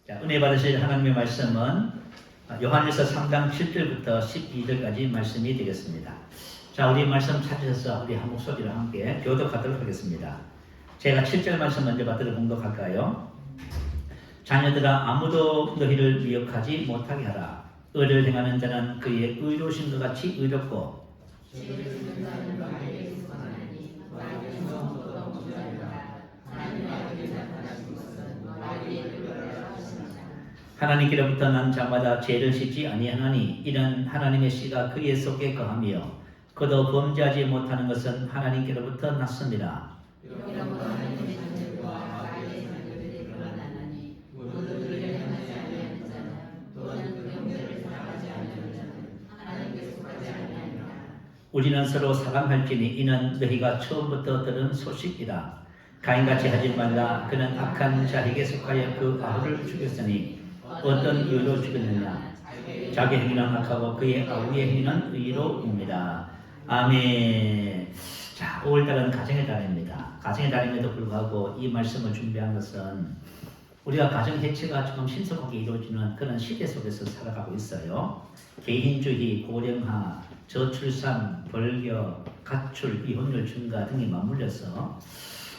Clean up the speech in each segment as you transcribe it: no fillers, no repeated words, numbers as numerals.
자, 은혜 받으실 하나님의 말씀은 요한일서 3장 7절부터 12절까지 말씀이 되겠습니다. 자, 우리 말씀 찾으셔서 우리 한 목소리로 함께 교독하도록 하겠습니다. 제가 7절 말씀 먼저 받들어 공독할까요? 자녀들아, 아무도 너희를 미혹하지 못하게 하라. 의를 행하는 자는 그의 의로우신 것 같이 의롭고 하나님께로부터 난 자마다 죄를 씻지 아니하나니 이는 하나님의 씨가 그의 속에 거하며 그도 범죄하지 못하는 것은 하나님께로부터 났습니다. 우리는 서로 사랑할지니 이는 너희가 처음부터 들은 소식이라. 가인같이 하지 말라. 그는 악한 자에게 속하여 그 아우를 죽였으니 어떤 이유로 죽였느냐? 자기 행위는 악하고 그의 아우의 행위는 의로웁니다. 아멘. 자, 5월달은 가정의 달입니다. 가정의 달임에도 불구하고 이 말씀을 준비한 것은 우리가 가정 해체가 조금 신속하게 이루어지는 그런 시대 속에서 살아가고 있어요. 개인주의, 고령화, 저출산, 벌교, 가출, 이혼율 증가 등이 맞물려서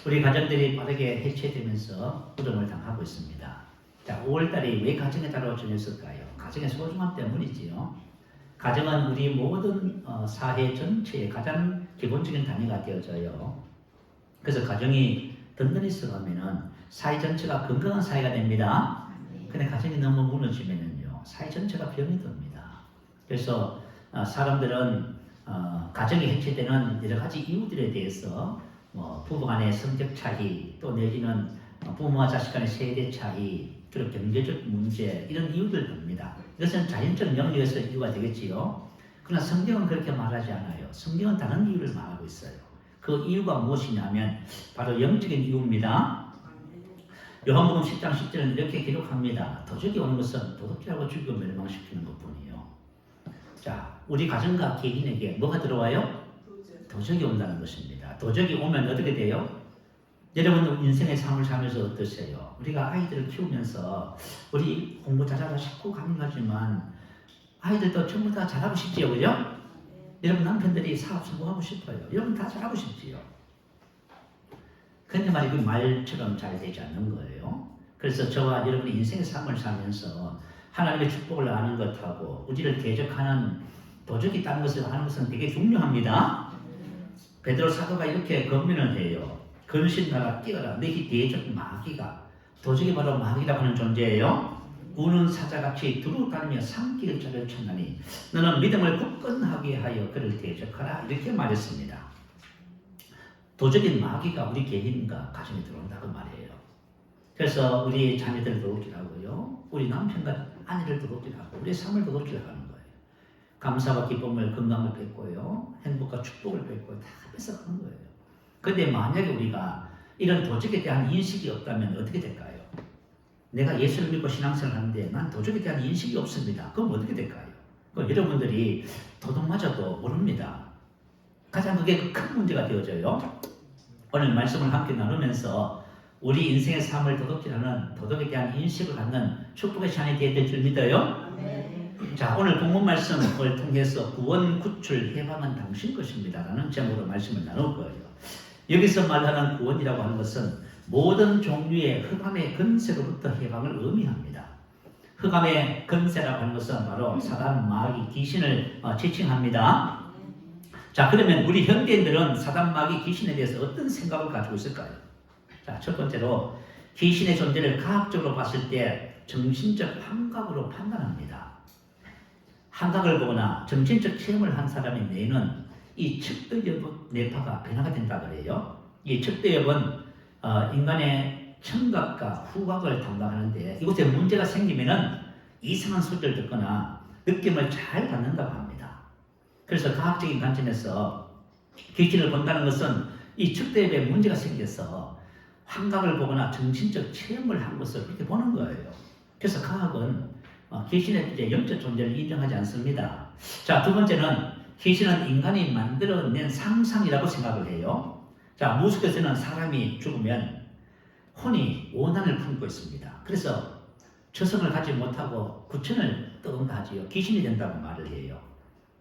우리 가정들이 빠르게 해체되면서 부담을 당하고 있습니다. 자, 5월달이 왜 가정의 달로 정했을까요? 가정의 소중함 때문이지요. 가정은 우리 모든 사회 전체의 가장 기본적인 단위가 되어져요. 그래서 가정이 든든히 서가면은 사회 전체가 건강한 사회가 됩니다. 근데 가정이 너무 무너지면은요, 사회 전체가 병이 듭니다. 그래서 사람들은 가정이 해체되는 여러 가지 이유들에 대해서 부부 간의 성적 차이, 또 내지는 부모와 자식 간의 세대 차이, 그리고 경제적 문제, 이런 이유들 듭니다. 이것은 자연적 영역에서 이유가 되겠지요. 그러나 성경은 그렇게 말하지 않아요. 성경은 다른 이유를 말하고 있어요. 그 이유가 무엇이냐면 바로 영적인 이유입니다. 요한복음 10장 10절은 이렇게 기록합니다. 도적이 오는 것은 도둑질하고 죽이고 멸망시키는 것뿐이에요. 자, 우리 가정과 개인에게 뭐가 들어와요? 도적이 온다는 것입니다. 도적이 오면 어떻게 돼요? 여러분 인생의 삶을 살면서 어떠세요? 우리가 아이들을 키우면서 우리 공부 잘하라 자꾸 강요하지만 아이들도 전부 다 잘하고 싶지요, 그죠? 여러분 남편들이 사업 성공하고 싶어요. 여러분 다 잘하고 싶지요. 근데 말이 그 말처럼 잘 되지 않는 거예요. 그래서 저와 여러분이 인생의 삶을 살면서 하나님의 축복을 아는 것하고 우리를 대적하는 도적이 있다는 것을 아는 것은 되게 중요합니다. 베드로 사도가 이렇게 권면을 해요. 근신하라 뛰어라. 너희 대적 마귀가, 도적이 바로 마귀라고 하는 존재예요. 우는 사자같이 두루 다니며 삼키는 자를 찾나니 너는 믿음을 굳건하게 하여 그를 대적하라. 이렇게 말했습니다. 도적인 마귀가 우리 개인과 가정에 들어온다고 말이에요. 그래서 우리 자녀들을 도둑질하고요, 우리 남편과 아내를 도둑질하고 우리 삶을 도둑질하는 거예요. 감사와 기쁨을, 건강을 뺏고요, 행복과 축복을 뺏고 다 뺏어가는 거예요. 그런데 만약에 우리가 이런 도적에 대한 인식이 없다면 어떻게 될까요? 내가 예수를 믿고 신앙생활을 하는데 난 도적에 대한 인식이 없습니다. 그럼 어떻게 될까요? 여러분들이 도둑맞아도 모릅니다. 가장 그게 큰 문제가 되어져요. 오늘 말씀을 함께 나누면서 우리 인생의 삶을 도둑질하는 도덕에 대한 인식을 갖는 축복의 시간이 되어야 될 줄 믿어요. 자, 오늘 본문 말씀을 통해서 구원, 구출, 해방은 당신 것입니다 라는 제목으로 말씀을 나눌 거예요. 여기서 말하는 구원이라고 하는 것은 모든 종류의 흑암의 근세로부터 해방을 의미합니다. 흑암의 근세라고 하는 것은 바로 사단, 마귀, 귀신을 지칭합니다. 자, 그러면 우리 현대인들은 사단, 마귀, 귀신에 대해서 어떤 생각을 가지고 있을까요? 자, 첫 번째로 귀신의 존재를 과학적으로 봤을 때 정신적 환각으로 판단합니다. 환각을 보거나 정신적 체험을 한 사람의 뇌는 이 측도엽 뇌파가 변화가 된다 그래요. 이 측도엽은 인간의 청각과 후각을 담당하는데 이곳에 문제가 생기면은 이상한 소리를 듣거나 느낌을 잘 받는다고 합니다. 그래서 과학적인 관점에서 귀신을 본다는 것은 이 측도엽에 문제가 생겨서 환각을 보거나 정신적 체험을 한 것을 그렇게 보는 거예요. 그래서 과학은 귀신의 이제 영적 존재를 인정하지 않습니다. 자, 두 번째는 귀신은 인간이 만들어낸 상상이라고 생각을 해요. 자, 무속에서는 사람이 죽으면 혼이 원한을 품고 있습니다. 그래서 저성을 갖지 못하고 구천을 떠온다 하지요. 귀신이 된다고 말을 해요.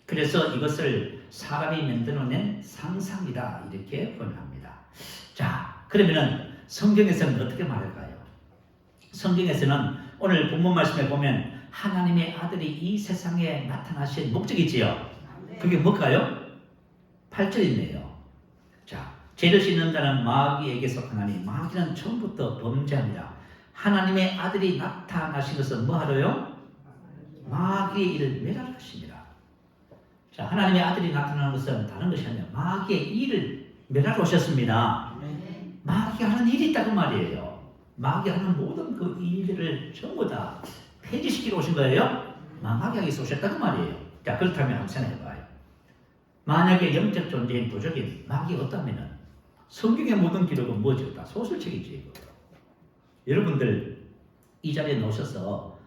그래서 이것을 사람이 만들어낸 상상이다 이렇게 번역합니다. 자, 그러면은 성경에서는 어떻게 말할까요? 성경에서는 오늘 본문 말씀에 보면 하나님의 아들이 이 세상에 나타나신 목적이지요. 그게 뭘까요? 8절이네요. 자, 죄를 씻는 자는 마귀에게 속하나니 마귀는 처음부터 범죄합니다. 하나님의 아들이 나타나신 것은 뭐하러요? 마귀의 일을 멸할 것입니다. 자, 하나님의 아들이 나타나는 것은 다른 것이 아니라 마귀의 일을 멸하러 오셨습니다. 마귀가 하는 일이 있다고 말이에요. 마귀가 하는 모든 그 일들을 전부 다 폐지시키러 오신 거예요. 마귀가 여기서 오셨다고 말이에요. 자, 그렇다면 한번 생각해봐요. 만약에 영적 존재인 도적인 마귀가 없다면 성경의 모든 기록은 뭐죠? 다 소설책이지. 이거. 여러분들 이 자리에 나오셔서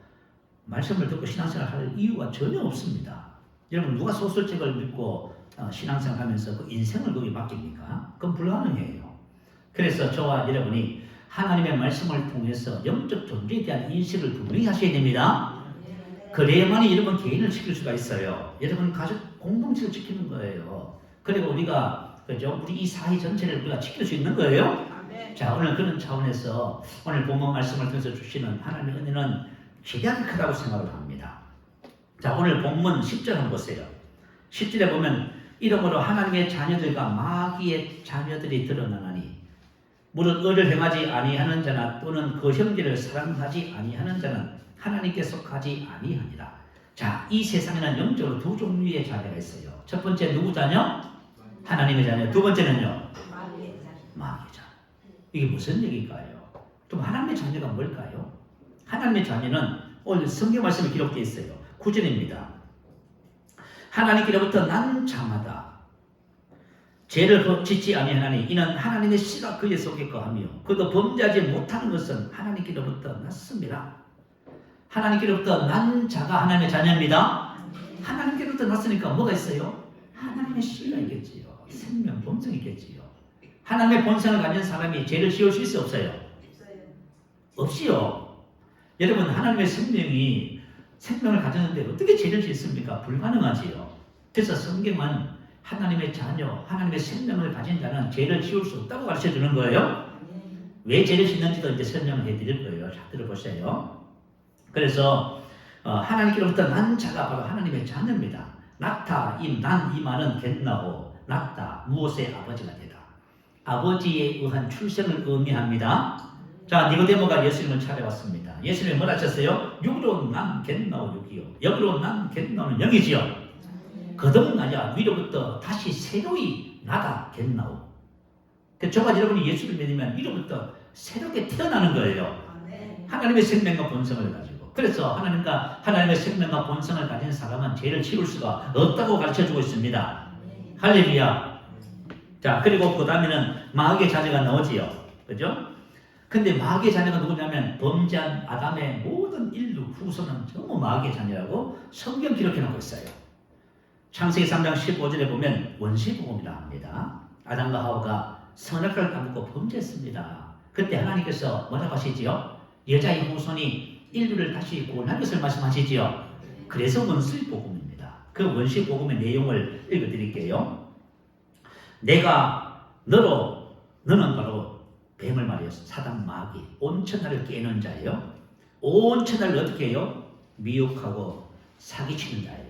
말씀을 듣고 신앙생활 할 이유가 전혀 없습니다. 여러분 누가 소설책을 믿고 신앙생활 하면서 그 인생을 거기 맡깁니까? 그건 불가능해요. 그래서 저와 여러분이 하나님의 말씀을 통해서 영적 존재에 대한 인식을 분명히 하셔야 됩니다. 그래야만이 여러분 개인을 지킬 수가 있어요. 여러분 가족 공동체를 지키는 거예요. 그리고 우리가 그죠? 우리 이 사회 전체를 우리가 지킬 수 있는 거예요. 자, 오늘 그런 차원에서 오늘 본문 말씀을 통해서 주시는 하나님의 은혜는 기대하기 크다고 생각을 합니다. 자, 오늘 본문 10절 한번 보세요. 10절에 보면 이러므로 하나님의 자녀들과 마귀의 자녀들이 드러나나니 무릇 의를 행하지 아니하는 자나 또는 그 형제를 사랑하지 아니하는 자는 하나님께 속하지 아니하니라. 자, 이 세상에는 영적으로 두 종류의 자녀가 있어요. 첫 번째 누구 자녀? 하나님의 자녀. 두 번째는요? 마귀의 자녀. 이게 무슨 얘기일까요? 그럼 하나님의 자녀가 뭘까요? 하나님의 자녀는 오늘 성경 말씀에 기록되어 있어요. 9절입니다. 하나님께로부터 난 자마다 죄를 짓지 아니하나니 이는 하나님의 씨가 그에 속에 거하며 그도 범죄하지 못하는 것은 하나님께로부터 났습니다. 하나님께로부터 난 자가 하나님의 자녀입니다. 하나님께로부터 났으니까 뭐가 있어요? 하나님의 씨가 있겠지요. 생명, 본성이 있겠지요. 하나님의 본성을 가진 사람이 죄를 지을 수 있어 없어요? 없지요. 여러분 하나님의 생명을 가졌는데 어떻게 죄를 짓습니까? 불가능하지요. 그래서 성경은 하나님의 자녀, 하나님의 생명을 가진 자는 죄를 지을 수 없다고 가르쳐 주는 거예요. 왜 죄를 짓는지도 이제 설명을 해드릴 거예요. 자, 들어보세요. 그래서 하나님께로부터 난 자가 바로 하나님의 자녀입니다. 낙타, 이 말은 겟나오, 낙타, 무엇의 아버지가 되다. 아버지에 의한 출생을 의미합니다. 자, 니고데모가 예수님을 찾아왔습니다. 예수님이 뭐라 하셨어요? 육으로 난 겟나오 육이요. 영으로 난 겟나오는 영이지요. 거듭나자 위로부터 다시 새로이 나다 겟나오. 저와 여러분이 예수를 믿으면 위로부터 새롭게 태어나는 거예요. 하나님의 생명과 본성을 가지고. 그래서 하나님의 생명과 본성을 가진 사람은 죄를 지을 수가 없다고 가르쳐주고 있습니다. 할렐루야. 자, 그리고 그 다음에는 마귀의 자녀가 나오지요. 그죠? 근데 마귀의 자녀가 누구냐면 범죄한 아담의 모든 인류 후손은 전부 마귀의 자녀라고 성경 기록해놓고 있어요. 창세기 3장 15절에 보면 원시복음이라 합니다. 아담과 하와가 선악과를 따먹고 범죄했습니다. 그때 하나님께서 뭐라고 하시지요? 여자의 후손이 인류를 다시 구원할 것을 말씀하시지요. 그래서 원시복음입니다. 그 원시복음의 내용을 읽어드릴게요. 내가 너는 바로 뱀을 말이에요. 사단 마귀, 온 천하를 깨는 자예요. 온 천하를 어떻게 해요? 미혹하고 사기치는 자예요.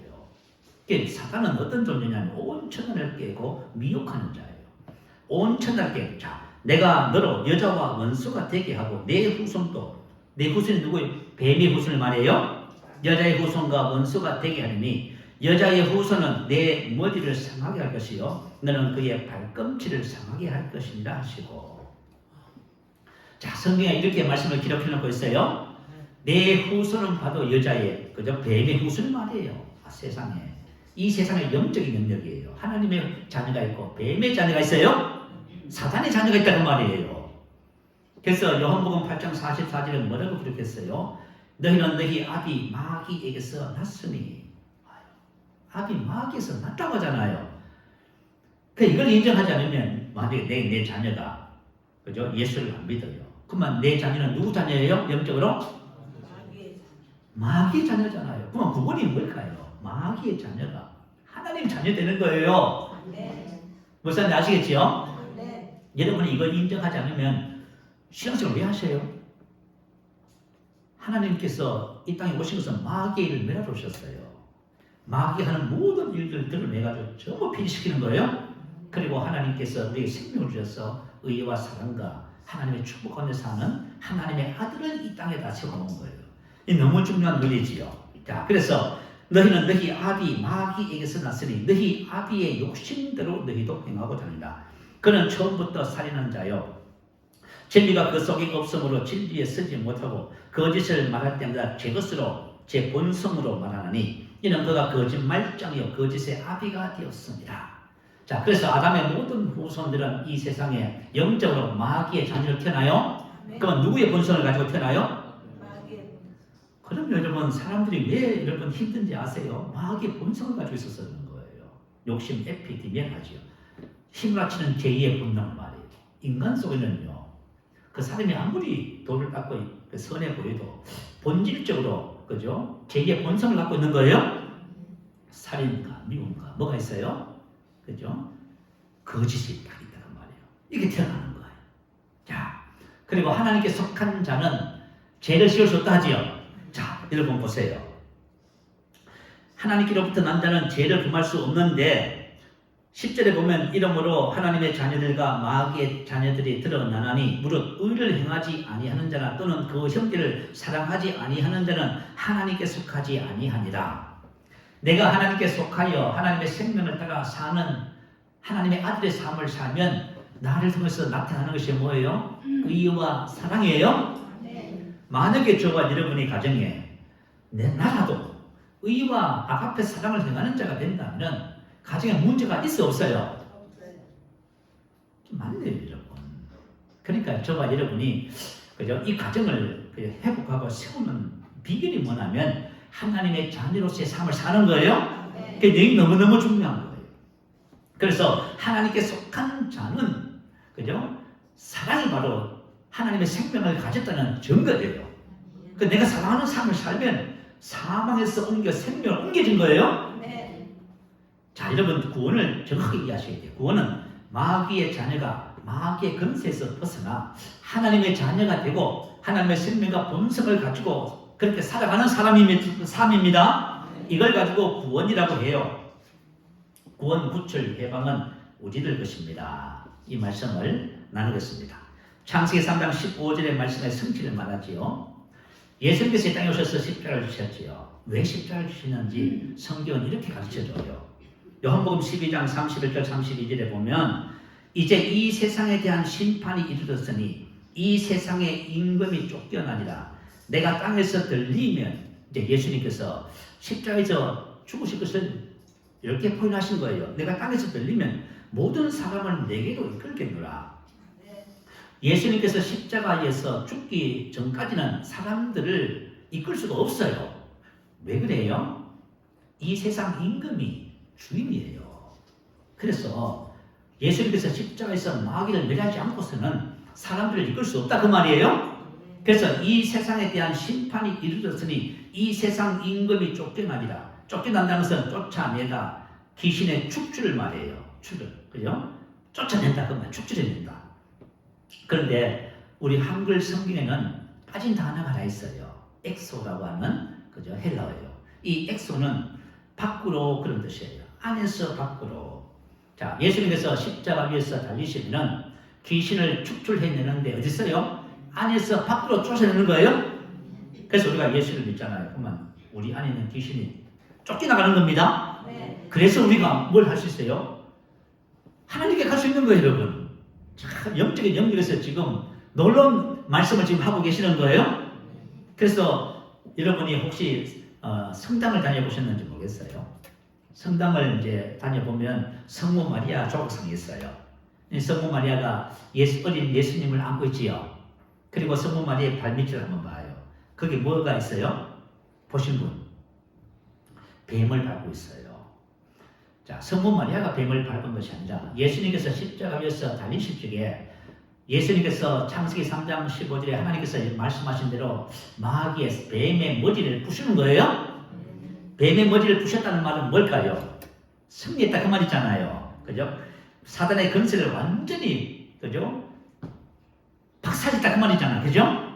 사단은 어떤 존재냐면 온 천하를 깨고 미혹하는 자예요. 온 천하를 깨고, 자, 내가 너로 여자와 원수가 되게 하고 내 후손도, 내 후손이 누구예요? 뱀의 후손을 말해요. 여자의 후손과 원수가 되게 하리니 여자의 후손은 내 머리를 상하게 할 것이요 너는 그의 발꿈치를 상하게 할 것이니라 하시고. 자, 성경에 이렇게 말씀을 기록해 놓고 있어요. 내 후손은 봐도 여자의, 그죠? 뱀의 후손을 말해요. 세상에. 이 세상의 영적인 능력이에요. 하나님의 자녀가 있고 뱀의 자녀가 있어요. 사단의 자녀가 있다는 말이에요. 그래서 요한복음 8장 44절에 뭐라고 기록했어요? 너희는 너희 아비 마귀에게서 났으니. 아비 마귀에서 났다고 하잖아요. 이걸 인정하지 않으면 만약에 내 자녀가, 그죠? 예수를 안 믿어요. 그러면 내 자녀는 누구 자녀예요? 영적으로? 마귀의 자녀잖아요. 그럼 구원이 뭘까요? 마귀의 자녀가 하나님 자녀 되는 거예요. 네. 목사님 아시겠지요? 네. 여러분이 이걸 인정하지 않으면 신앙생활 왜 하세요? 하나님께서 이 땅에 오신 것은 마귀를 멸하러 오셨어요. 마귀 하는 모든 일들을 드러내가지고 전부 폐지시키는 거예요. 그리고 하나님께서 우리에게 생명을 주셔서 의와 사랑과 하나님의 축복 가운데 사는 하나님의 아들을 이 땅에다 세워놓은 거예요. 이 너무 중요한 논리지요. 자, 그래서 너희는 너희 아비 마귀에게서 났으니 너희 아비의 욕심대로 너희도 행하고 다닌다. 그는 처음부터 살인한 자요. 진리가 그 속에 없으므로 진리에 서지 못하고 거짓을 말할 때마다 제 것으로 제 본성으로 말하느니 이는 그가 거짓말장이요 거짓의 아비가 되었습니다. 자, 그래서 아담의 모든 후손들은 이 세상에 영적으로 마귀의 자녀로 태어나요. 그건 누구의 본성을 가지고 태어나요? 그럼 여러분 사람들이 왜 여러분 힘든지 아세요? 마귀의 본성을 가지고 있어서 그런 거예요. 욕심, 에피디미하지요. 힘을 합치는 제2의 본능을 말해요. 인간 속에는요. 그 사람이 아무리 돈을 닦고 선해 보여도 본질적으로 그죠? 제2의 본성을 갖고 있는 거예요. 살인과 미움과 뭐가 있어요? 그죠? 거짓이 딱 있다는 말이에요. 이게 태어나는 거예요. 자, 그리고 하나님께 속한 자는 죄를 지을 수 없다 하지요. 자, 여러분 보세요. 하나님께로부터 난 자는 죄를 범할 수 없는데 10절에 보면 이러므로 하나님의 자녀들과 마귀의 자녀들이 드러나나니 무릇 의를 행하지 아니하는 자나 또는 그 형제를 사랑하지 아니하는 자는 하나님께 속하지 아니하니라. 내가 하나님께 속하여 하나님의 생명을 따라 사는 하나님의 아들의 삶을 살면 나를 통해서 나타나는 것이 뭐예요? 의와 사랑이에요? 만약에 저와 여러분의 가정에 나라도 의와 아가페 사랑을 행하는 자가 된다면 가정에 문제가 있어 없어요? 맞네요, 여러분. 그러니까 저와 여러분이 그죠? 이 가정을 회복하고 세우는 비결이 뭐냐면 하나님의 자녀로서의 삶을 사는 거예요. 그게 너무너무 중요한 거예요. 그래서 하나님께 속한 자는 그죠? 사랑이 바로 하나님의 생명을 가졌다는 증거예요. 그 내가 사랑하는 삶을 살면 사망에서 옮겨 생명을 옮겨진 거예요. 네. 자, 여러분 구원을 정확하게 이해하셔야 돼요. 구원은 마귀의 자녀가 마귀의 권세에서 벗어나 하나님의 자녀가 되고 하나님의 생명과 본성을 가지고 그렇게 살아가는 삶입니다. 이걸 가지고 구원이라고 해요. 구원, 구출, 해방은 우리들 것입니다. 이 말씀을 나누겠습니다. 창세기 3장 15절의 말씀에 성취를 말하지요. 예수님께서 이 땅에 오셔서 십자가를 지셨지요. 왜 십자가를 지시는지 성경은 이렇게 가르쳐줘요. 요한복음 12장 31절 32절에 보면 이제 이 세상에 대한 심판이 이르렀으니 이 세상의 임금이 쫓겨나니라. 내가 땅에서 들리면 이제 예수님께서 십자가에서 죽으실 것을 이렇게 표현하신 거예요. 내가 땅에서 들리면 모든 사람을 내게로 이끌겠노라. 예수님께서 십자가에서 죽기 전까지는 사람들을 이끌 수가 없어요. 왜 그래요? 이 세상 임금이 주인이에요. 그래서 예수님께서 십자가에서 마귀를 멸하지 않고서는 사람들을 이끌 수 없다 그 말이에요. 그래서 이 세상에 대한 심판이 이르렀으니 이 세상 임금이 쫓겨나리라. 쫓겨난다는 것은 쫓아내다, 귀신의 축출을 말해요. 출을, 그죠? 쫓아낸다 그 말, 축출해낸다. 그런데 우리 한글 성경에는 빠진 단어가 하나 있어요. 엑소라고 하는 그죠? 헬라어예요. 이 엑소는 밖으로 그런 뜻이에요. 안에서 밖으로. 자, 예수님께서 십자가 위에서 달리시면 귀신을 축출해내는데 어디 있어요? 안에서 밖으로 쫓아내는 거예요. 그래서 우리가 예수를 믿잖아요. 그러면 우리 안에 있는 귀신이 쫓겨나가는 겁니다. 그래서 우리가 뭘 할 수 있어요? 하나님께 갈 수 있는 거예요, 여러분. 참 영적인 영역에서 지금 놀라운 말씀을 지금 하고 계시는 거예요. 그래서 여러분이 혹시 성당을 다녀보셨는지 모르겠어요. 성당을 이제 다녀보면 성모 마리아 조각상이 있어요. 성모 마리아가 어린 예수님을 안고 있지요. 그리고 성모 마리아의 발밑을 한번 봐요. 거기 뭐가 있어요? 보신 분. 뱀을 밟고 있어요. 자, 성모 마리아가 뱀을 밟은 것이 아니라 예수님께서 십자가 위에서 달리실 적에 예수님께서 창세기 3장 15절에 하나님께서 말씀하신 대로 마귀의 뱀의 머리를 부수는 거예요. 뱀의 머리를 부셨다는 말은 뭘까요? 승리했다 그 말이잖아요. 그죠? 사단의 권세를 완전히 그죠? 박살냈다 그 말이잖아요. 그죠?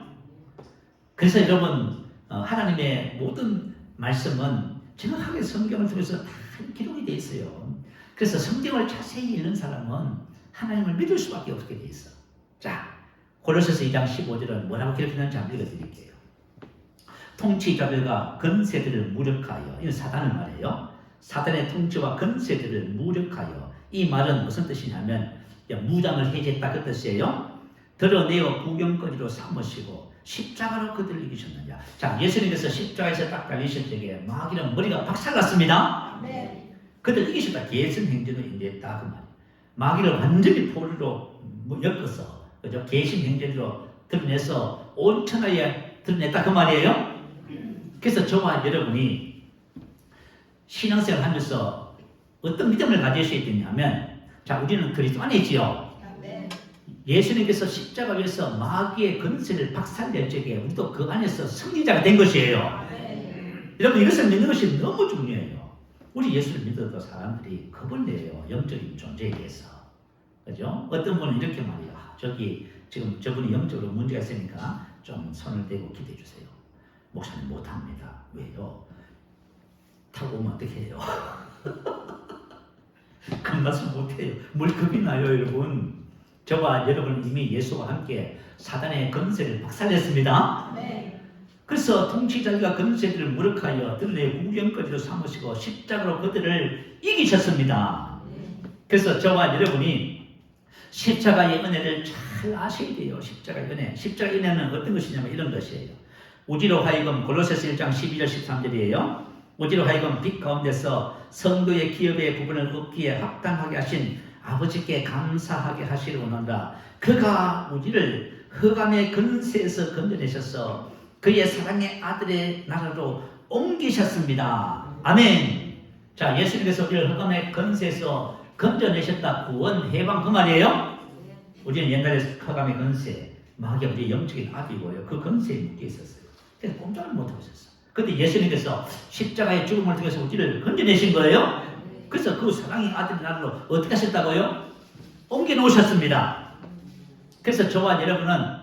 그래서 여러분 하나님의 모든 말씀은 정확하게 성경을 통해서 다 기록이 되어 있어요. 그래서 성경을 자세히 읽는 사람은 하나님을 믿을 수밖에 없게 되어 있어. 자, 골로새서 2장 15절은 뭐라고 기록했는지 한번 읽어드릴게요. 통치자들과 권세들을 무력하여, 이건 사단을 말해요. 사단의 통치와 권세들을 무력하여. 이 말은 무슨 뜻이냐면 무장을 해제했다 그 뜻이에요. 드러내어 구경거리로 삼으시고 십자가로 그들을 이기셨느냐. 자, 예수님께서 십자가에서 딱 달리실 적에 마귀는 머리가 박살났습니다. 네. 그들 이기셨다. 계승행전을 인도했다 그 말이에요. 마귀를 완전히 포로로 엮어서 그죠? 계승행전으로 드러내서 온 천하에 드러냈다 그 말이에요. 그래서 저와 여러분이 신앙생활 하면서 어떤 믿음을 가지셔야 되냐면, 자, 우리는 그리스도 안에 있지요. 예수님께서 십자가 위에서 마귀의 권세를 박살낼 적에 우리도 그 안에서 승리자가 된 것이에요. 여러분, 이것을 믿는 것이 너무 중요해요. 우리 예수를 믿어도 사람들이 겁을 내요. 영적인 존재에 대해서. 그죠? 어떤 분은 이렇게 말해요. 지금 저분이 영적으로 문제가 있으니까 좀 손을 대고 기도해 주세요. 목사님 못합니다. 왜요? 타고 오면 어떻게 해요? 겁나서 못해요. 뭘 겁이 나요, 여러분? 저와 여러분은 이미 예수와 함께 사단의 권세를 박살냈습니다. 네. 그래서 통치자들과 권세들을 무력하여 들의 구경거리로 삼으시고 십자가로 그들을 이기셨습니다. 네. 그래서 저와 여러분이 십자가의 은혜를 잘 아셔야 돼요. 십자가의 은혜. 십자가의 은혜는 어떤 것이냐면 이런 것이에요. 우리로 하여금 골로새서 1장 12절 13절이에요. 우리로 하여금 빛 가운데서 성도의 기업의 부분을 얻기에 합당하게 하신 아버지께 감사하게 하시려 원한다. 그가 우리를 흑암의 근세에서 건져내셔서 그의 사랑의 아들의 나라로 옮기셨습니다. 아멘. 자, 예수님께서 우리를 흑암의 근세에서 건져내셨다. 구원, 해방 그 말이에요. 우리는 옛날에 흑암의 근세, 마귀가 우리의 영적인 아비고요. 그 근세에 묶여 있었어요. 그래서 꼼짝을 못하고 있었어요. 그런데 예수님께서 십자가의 죽음을 통해서 우리를 건져내신 거예요. 그래서 그 사랑의 아들 나라로 어떻게 하셨다고요? 옮겨 놓으셨습니다. 그래서 저와 여러분은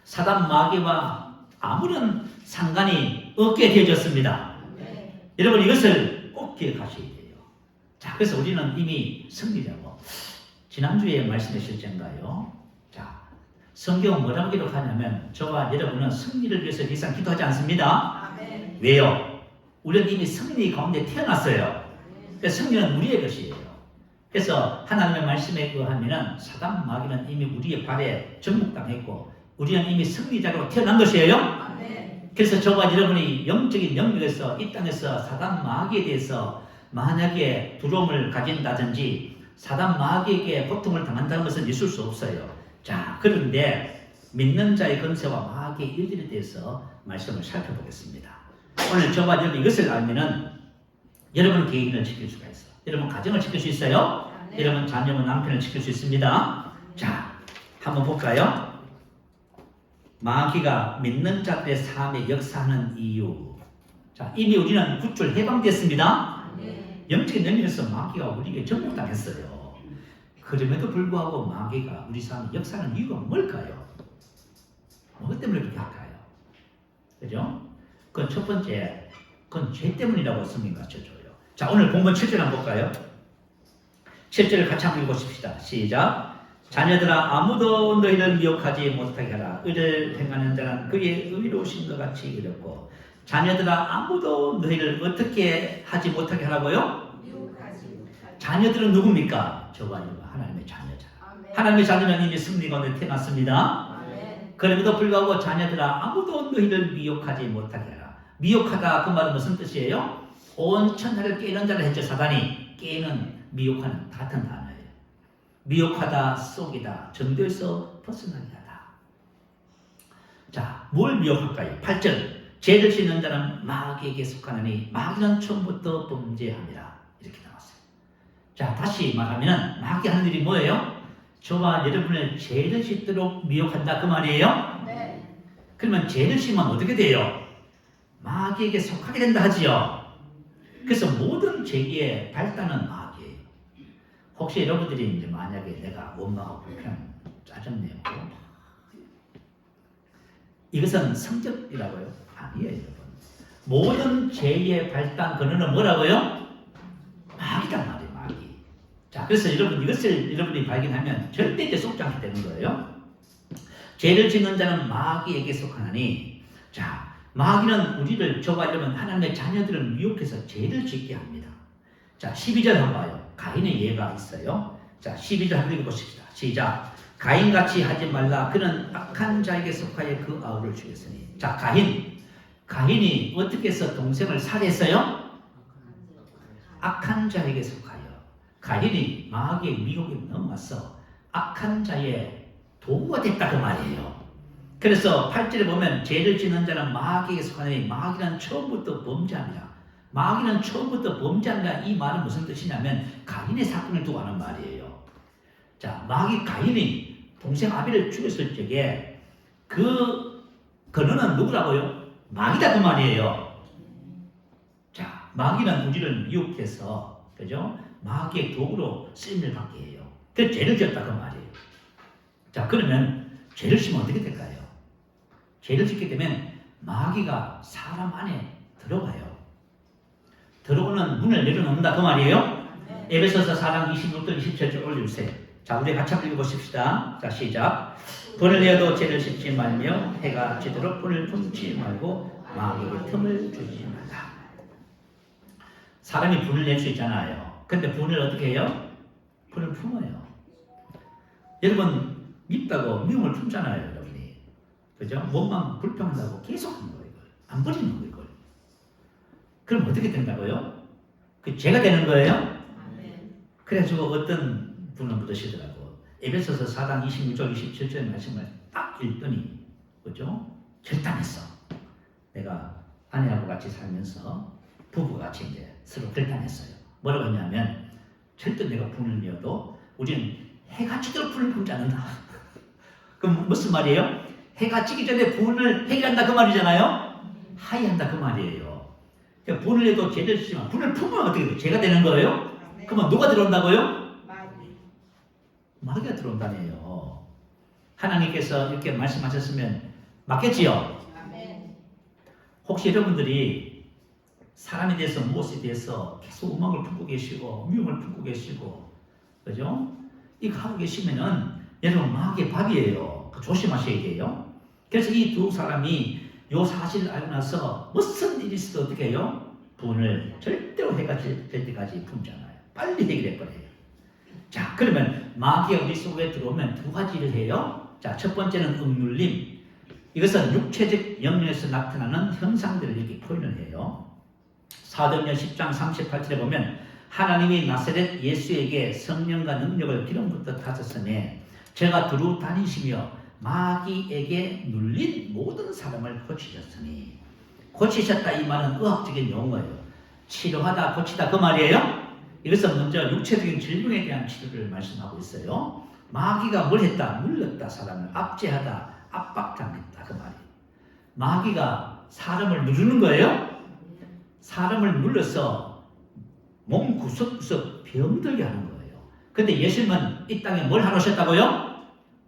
사단 마귀와 아무런 상관이 없게 되어졌습니다. 네. 여러분 이것을 꼭 기억하셔야 돼요. 자, 그래서 우리는 이미 승리자고. 지난주에 말씀하셨던가요? 자, 성경은 뭐라고 기록하냐면 저와 여러분은 승리를 위해서 항상 기도하지 않습니다. 네. 왜요? 우리는 이미 승리 가운데 태어났어요. 그래서 승리는 우리의 것이에요. 그래서 하나님의 말씀에 의하면 사단 마귀는 이미 우리의 발에 정복당했고 우리는 이미 승리자로 태어난 것이에요. 그래서 저와 여러분이 영적인 영역에서 이 땅에서 사단 마귀에 대해서 만약에 두려움을 가진다든지 사단 마귀에게 고통을 당한다는 것은 있을 수 없어요. 자, 그런데 믿는 자의 권세와 마귀의 일들에 대해서 말씀을 살펴보겠습니다. 오늘 저와 여러분 이것을 알면은 여러분 개인을 지킬 수가 있어요. 여러분 가정을 지킬 수 있어요. 네. 여러분 자녀와 남편을 지킬 수 있습니다. 자, 한번 볼까요? 마귀가 믿는 자들의 삶에 역사하는 이유. 자, 이미 우리는 구출 해방됐습니다. 네. 영적인 영역에서 마귀가 우리에게 정복당했어요. 그럼에도 불구하고 마귀가 우리 삶에 역사하는 이유가 뭘까요? 뭐 때문에 그렇게 할까요? 그죠? 그건 첫 번째, 그건 죄 때문이라고 성경이 가르쳐줘요. 자, 오늘 본문 7절 한번 볼까요? 7절을 같이 한번 읽어봅시다. 시작. 자녀들아 아무도 너희를 미혹하지 못하게 하라. 의를 행하는 자는 그의 의로우신 것 같이 이르고 자녀들아 아무도 너희를 어떻게 하지 못하게 하라고요? 미혹하지 못하게. 자녀들은 누굽니까? 저와 여러분 하나님의 자녀자. 아멘. 하나님의 자녀는 이미 승리 가운데 태어났습니다. 아멘. 그럼에도 불구하고 자녀들아 아무도 너희를 미혹하지 못하게 하라. 미혹하다 그 말은 무슨 뜻이에요? 온 천하를 깨는 자를 했죠. 사단이 깨는 미혹하는 같은 단어예요. 미혹하다, 속이다, 전도에서 벗어나게 하다. 자, 뭘 미혹할까요? 8절 죄를 짓는 자는 마귀에게 속하느니 마귀는 처음부터 범죄함이라 이렇게 나왔어요. 자, 다시 말하면 마귀 하는 일이 뭐예요? 저와 여러분을 죄를 짓도록 미혹한다 그 말이에요? 네. 그러면 죄를 지면 어떻게 돼요? 마귀에게 속하게 된다 하지요. 그래서 모든 죄의 발단은 마귀예요. 혹시 여러분들이 이제 만약에 내가 원망하고 불평, 짜증내고 이것은 성적이라고요? 아니에요, 여러분. 모든 죄의 발단 근원은 뭐라고요? 마귀란 말이에요, 마귀. 자, 그래서 여러분 이것을 여러분이 발견하면 절대 이제 속지 않게 되는 거예요. 죄를 짓는 자는 마귀에게 속하나니, 자, 마귀는 우리를, 저와 여러분 하나님의 자녀들을 미혹해서 죄를 짓게 합니다. 자, 12절 한번 봐요. 가인의 예가 있어요. 자, 12절 한번 읽어보십시다. 시작. 가인같이 하지 말라. 그는 악한 자에게 속하여 그 아우를 죽였으니. 자, 가인이 어떻게 해서 동생을 살해했어요? 악한 자에게 속하여. 가인이 마귀의 미혹에 넘어와서 악한 자의 도구가 됐다 그 말이에요. 그래서 8절에 보면 죄를 짓는 자는 마귀에게 속하니, 마귀는 처음부터 범죄합니다. 마귀는 처음부터 범죄한다. 이 말은 무슨 뜻이냐면 가인의 사건을 두고 하는 말이에요. 자, 가인이 동생 아벨을 죽였을 적에 그 근원은 누구라고요? 마귀다 그 말이에요. 자, 마귀는 우리를 미혹해서, 그죠? 마귀의 도구로 쓰임을 받게 해요. 그래서 죄를 지었다 그 말이에요. 자, 그러면 죄를 지면 어떻게 될까요? 죄를 짓게 되면 마귀가 사람 안에 들어가요. 들어오는 문을 열어놓는다 그 말이에요. 에베소서 4장 26절 27절 올려주세요. 자, 우리 같이 한번 읽어보십시다. 자, 시작. 분을 내어도 죄를 짓지 말며 해가 지도록 분을 품지 말고 마귀에게 틈을 주지 말라. 사람이 분을 낼 수 있잖아요. 근데 분을 어떻게 해요? 분을 품어요. 여러분 밉다고 미움을 품잖아요, 여러분이. 그죠? 몸만 불평한다고 계속 하는 거예요. 이걸. 안 버리는 거예요, 이걸. 그럼 어떻게 된다고요? 그 죄가 되는 거예요? 그래가지고 어떤 분은 그러시더라고. 에베소서 4장 26절 27절 말씀을 딱 읽더니, 그죠? 결단했어. 내가 아내하고 같이 살면서 부부가 같이 이제 서로 결단했어요. 뭐라고 했냐면, 절대 내가 분을 내어도 우리는 해가 지도록 분을 품지 않는다. 그럼 무슨 말이에요? 해가 지기 전에 분을 해결한다 그 말이잖아요? 하이한다 그 말이에요. 그러니까 분을 내도 죄를 지지만 분을 품으면 어떻게 돼요? 죄가 되는 거예요? 그러면 누가 들어온다고요? 마귀가 들어온다네요. 하나님께서 이렇게 말씀하셨으면 맞겠지요? 혹시 여러분들이 사람에 대해서 무엇에 대해서 계속 음악을 품고 계시고 미움을 품고 계시고, 그죠? 이거 하고 계시면은 여러분 마귀의 밥이에요. 조심하셔야 돼요. 그래서 이 두 사람이 요 사실을 알고 나서 무슨 일이 있어도 어떻게 해요? 분을 절대로 해가 질 때까지 품잖아요. 빨리 해결해 버려요. 자, 그러면 마귀가 우리 속에 들어오면 두 가지를 해요. 자, 첫 번째는 억눌림. 이것은 육체적 영역에서 나타나는 현상들을 이렇게 표현을 해요. 사도행전 10장 38절에 보면 하나님이 나사렛 예수에게 성령과 능력을 기름부터 타셨으니 제가 두루 다니시며 마귀에게 눌린 모든 사람을 고치셨으니. 고치셨다 이 말은 의학적인 용어예요. 치료하다, 고치다 그 말이에요. 이것은 먼저 육체적인 질병에 대한 치료를 말씀하고 있어요. 마귀가 뭘 했다? 눌렀다, 사람을 압제하다, 압박당했다 그 말이에요. 마귀가 사람을 누르는 거예요. 사람을 눌러서 몸 구석구석 병들게 하는 거예요. 근데 예수님은 이 땅에 뭘 하러 오셨다고요?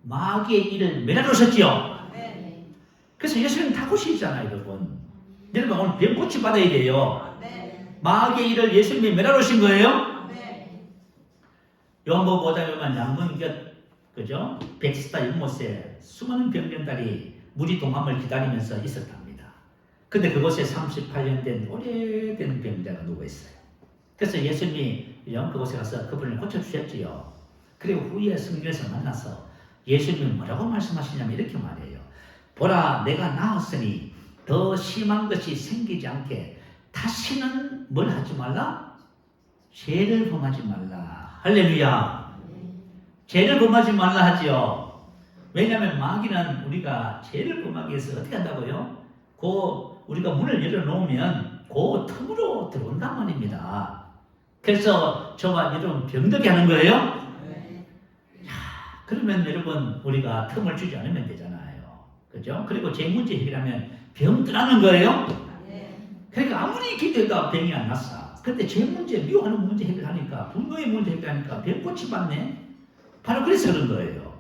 마귀의 일을 매라러 오셨지요. 그래서 예수님 다 고치시잖아요, 여러분. 여러분 오늘 병 고치 받아야 돼요. 마귀의 일을 예수님이 매라러 오신 거예요. 요한복음 5장에 보면 양문곁, 그죠? 백스다 연못에 수많은 병정들이 무리 동함을 기다리면서 있었답니다. 근데 그곳에 38년 된 오래된 병자가 누워 있어요. 그래서 예수님이 그곳에 가서 그분을 고쳐주셨지요. 그리고 후에 성경에서 만나서 예수님이 뭐라고 말씀하시냐면 이렇게 말해요. 보라, 내가 나았으니 더 심한 것이 생기지 않게 다시는 뭘 하지 말라? 죄를 범하지 말라. 할렐루야. 죄를 범하지 말라 하지요. 왜냐하면 마귀는 우리가 죄를 범하기 위해서 어떻게 한다고요? 우리가 문을 열어놓으면 그 틈으로 들어온단 말입니다. 그래서 저와 여러분 병들게 하는 거예요. 그러면 여러분 우리가 틈을 주지 않으면 되잖아요. 그죠? 그리고 제 문제 해결하면 병 떠나는 거예요. 그러니까 아무리 기도해도 병이 안 났어. 근데 제 문제, 미워하는 문제 해결하니까, 분노의 문제 해결하니까 병 고침받네. 바로 그래서 그런 거예요.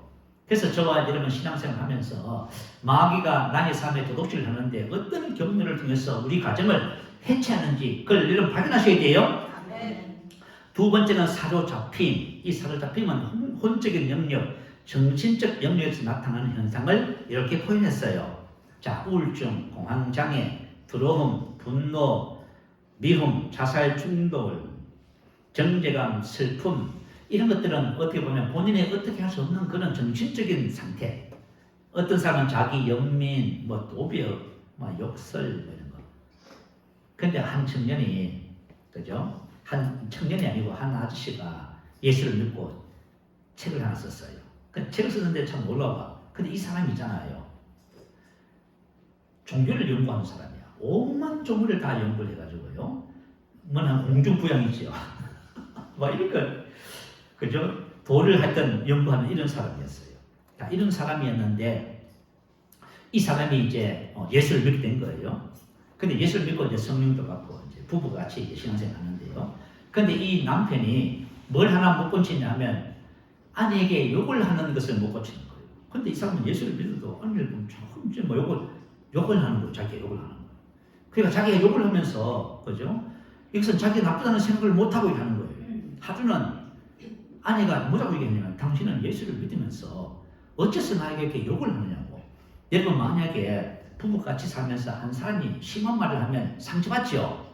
그래서 저와 여러분 신앙생활 하면서 마귀가 나의 삶에 도둑질을 하는데 어떤 경로를 통해서 우리 가정을 해체하는지 그걸 여러분 발견하셔야 돼요. 두 번째는 사로잡힘. 이 사로잡힘은 혼적인 영역, 정신적 영역에서 나타나는 현상을 이렇게 표현했어요. 자, 우울증, 공황장애, 두려움, 분노, 미움, 자살 충동, 정죄감, 슬픔 이런 것들은 어떻게 보면 본인이 어떻게 할 수 없는 그런 정신적인 상태. 어떤 사람은 자기 연민, 도벽, 욕설 이런 거. 근데 한 청년이 그죠? 한 청년이 아니고 한 아저씨가 예수를 믿고 책을 하나 썼어요. 그 책을 썼는데 참 놀라워. 근데 이 사람이 있잖아요. 종교를 연구하는 사람이야. 온갖 종교를 다 연구를 해가지고요. 뭐한 공중부양이죠. 이런 거, 그죠? 도를 하여튼 연구하는 이런 사람이었어요. 자, 이런 사람이었는데 이 사람이 이제 예수를 믿게 된 거예요. 근데 예수를 믿고 이제 성령도 받고 이제 부부가 같이 이제 신앙생활 하는데요. 근데 이 남편이 뭘 하나 못 고치냐면 아내에게 욕을 하는 것을 못 고치는 거예요. 근데 이 사람은 예수를 믿어도 아내를 보면 참 이제 욕을 하는 거예요. 자기가 욕을 하는 거예요. 그러니까 자기가 욕을 하면서, 그죠? 이것은 자기가 나쁘다는 생각을 못하고 하는 거예요. 하루는 아내가 뭐라고 얘기했냐면 당신은 예수를 믿으면서 어째서 나에게 이렇게 욕을 하느냐고. 여러분 만약에 부부같이 살면서 한 사람이 심한 말을 하면 상처받죠?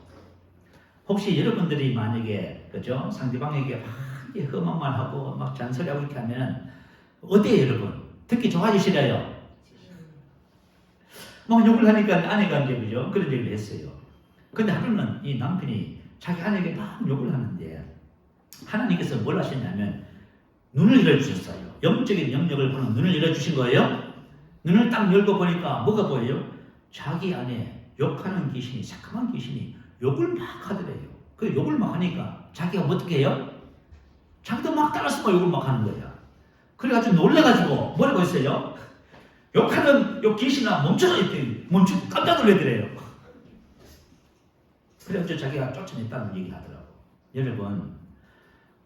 혹시 여러분들이 만약에, 그죠? 상대방에게 막 험한 말하고 막 잔소리하고 이렇게 하면 어때요 여러분? 듣기 좋아지시려요? 막 욕을 하니까 아내가 이제 그죠? 그런 얘기를 했어요. 근데 하루는 이 남편이 자기 아내에게 막 욕을 하는데 하나님께서 뭘 하셨냐면 눈을 열어주셨어요. 영적인 영역을 보는 눈을 열어주신 거예요. 눈을 딱 열고 보니까 뭐가 보여요? 자기 안에 욕하는 귀신이, 새까만 귀신이 욕을 막 하더래요. 그 욕을 막 하니까 자기가 어떻게 해요? 자기도 막 따라서 막 욕을 막 하는 거야. 그래가지고 놀래가지고 뭐라고 했어요? 욕하는 욕 귀신아 멈춰라 이렇게 멈추고 깜짝 놀래더래요. 그래가지고 자기가 쫓아냈다는 얘기 하더라고. 여러분,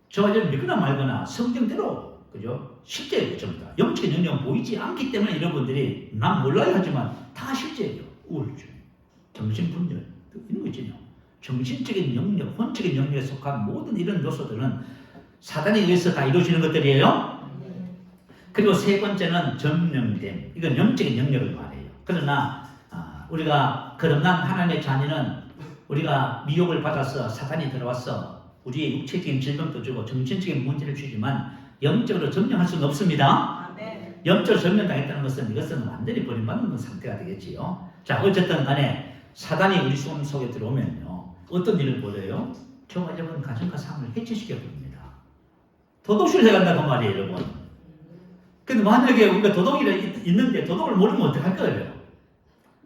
저와 여러분 믿거나 말거나 성경대로, 그죠? 실제예요, 전부 다. 영적인 영역은 보이지 않기 때문에 여러분들이 난 몰라야 하지만 다 실제예요. 우울증, 정신분열, 이런 거 있잖아요. 정신적인 영역, 혼적인 영역에 속한 모든 이런 요소들은 사단에 의해서 다 이루어지는 것들이에요. 그리고 세 번째는 점령됨. 이건 영적인 영역을 말해요. 그러나 우리가 거듭난 하나님의 자녀는 우리가 미혹을 받아서 사탄이 들어와서 우리의 육체적인 질병도 주고 정신적인 문제를 주지만 영적으로 점령할 수는 없습니다. 영적으로 점령당했다는 것은 이것은 완전히 버림받는 상태가 되겠지요. 자, 어쨌든 간에 사단이 우리 손 속에 들어오면요. 어떤 일을 벌여요? 저와 여러분 가정과 삶을 해체시켜 버립니다. 도둑질 해간다 그 말이에요, 여러분. 근데 만약에 우리가 도둑이 있는데 도둑을 모르면 어떡할 거예요?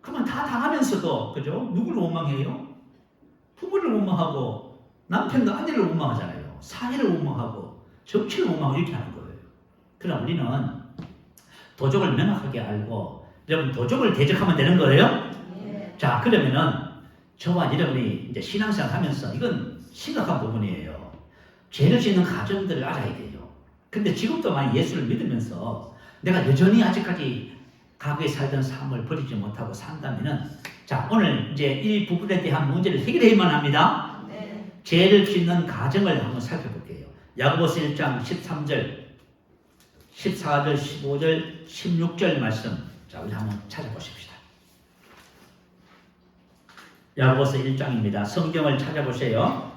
그러면 다 당하면서도, 그죠? 누구를 원망해요? 부모를 원망하고, 남편도 아내를 원망하잖아요. 사회를 원망하고, 정치를 원망하고 이렇게 하는 거예요. 그러나 우리는 도적을 명확하게 알고, 여러분 도적을 대적하면 되는 거예요? 자, 그러면은 저와 여러분이 이제 신앙생활 하면서 이건 심각한 부분이에요. 죄를 짓는 가정들을 알아야 돼요. 근데 지금도 만약 예수를 믿으면서 내가 여전히 아직까지 과거에 살던 삶을 버리지 못하고 산다면은 자, 오늘 이제 이 부분에 대한 문제를 해결해야만 합니다. 죄를 짓는 가정을 한번 살펴볼게요. 야고보서 1장 13절, 14절, 15절, 16절 말씀. 자, 우리 한번 찾아보십시다. 야고보서 1장입니다. 성경을 찾아보세요.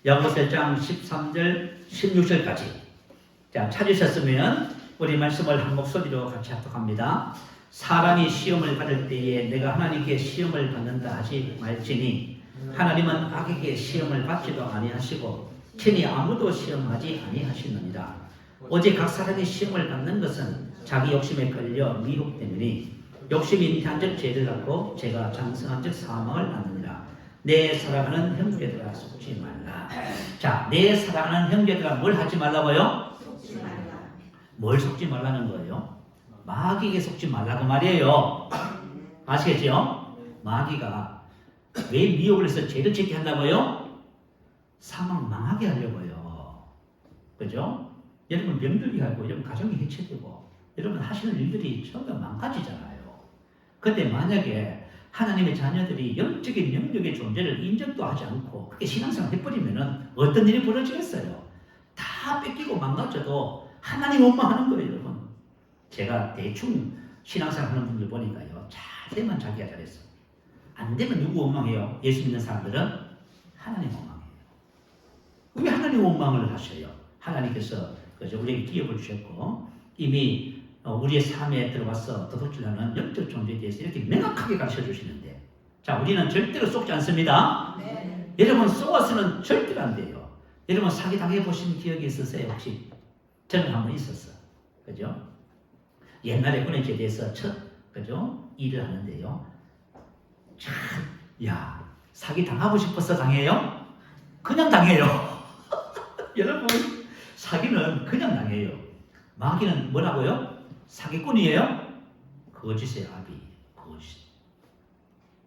야고보서 1장 13절, 16절까지. 자, 찾으셨으면 우리 말씀을 한 목소리로 같이 합독합니다. 사람이 시험을 받을 때에 내가 하나님께 시험을 받는다 하지 말지니 하나님은 악에게 시험을 받지도 아니하시고 친히 아무도 시험하지 아니하시느니라. 오직 각 사람이 시험을 받는 것은 자기 욕심에 끌려 미혹되느니 욕심이 잉태한즉 죄를 낳고 죄가 장성한즉 사망을 낳느니라. 내 사랑하는 형제들아 속지 말라. 자, 내 사랑하는 형제들아 뭘 하지 말라고요? 뭘 속지 말라는 거예요? 마귀에게 속지 말라고 말이에요. 아시겠죠? 마귀가 왜 미혹을 해서 죄를 짓게 한다고요? 사망 망하게 하려고요. 그죠? 여러분 병들게 하고 여러분 가정이 해체되고 여러분 하시는 일들이 전부 망가지잖아요. 근데 만약에 하나님의 자녀들이 영적인 영역의 존재를 인정도 하지 않고 그렇게 신앙생활 해버리면은 어떤 일이 벌어지겠어요? 다 뺏기고 망가져도 하나님 원망하는 거예요, 여러분. 제가 대충 신앙생활 하는 분들 보니까요, 잘 되면 자기가 잘했어. 안 되면 누구 원망해요? 예수 믿는 사람들은 하나님 원망해요. 왜 하나님 원망을 하셔요? 하나님께서 우리에게 기업을 주셨고 이미 우리의 삶에 들어와서 도둑질하는 영적 존재에 대해서 이렇게 명확하게 가르쳐 주시는데, 자, 우리는 절대로 속지 않습니다. 네. 여러분 속아서는 절대로 안 돼요. 여러분 사기 당해 보신 기억이 있으세요? 혹시? 저는 한번 있었어. 그죠? 옛날에 은행에 대해서 그죠? 일을 하는데요. 참, 야, 사기 당하고 싶어서 당해요? 그냥 당해요. 여러분, 사기는 그냥 당해요. 마귀는 뭐라고요? 사기꾼이에요? 거짓의 아비, 거짓.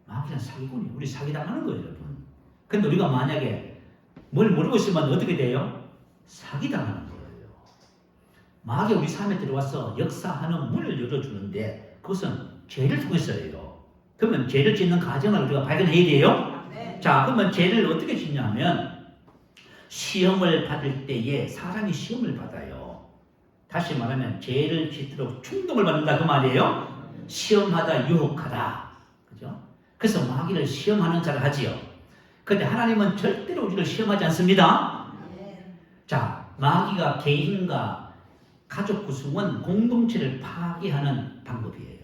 마귀는 사기꾼이에요. 우리 사기당하는 거예요, 여러분. 근데 우리가 만약에 뭘 모르고 있으면 어떻게 돼요? 사기당하는 거예요. 마귀가 우리 삶에 들어와서 역사하는 문을 열어주는데 그것은 죄를 통해서예요. 그러면 죄를 짓는 과정을 우리가 발견해야 돼요. 네. 자, 그러면 죄를 어떻게 짓냐면 시험을 받을 때에 사람이 시험을 받아요. 다시 말하면 죄를 짓도록 충동을 받는다 그 말이에요. 시험하다, 유혹하다. 그죠? 그래서 마귀를 시험하는 자를 하지요. 그런데 하나님은 절대로 우리를 시험하지 않습니다. 자, 마귀가 개인과 가족 구성원, 공동체를 파괴하는 방법이에요.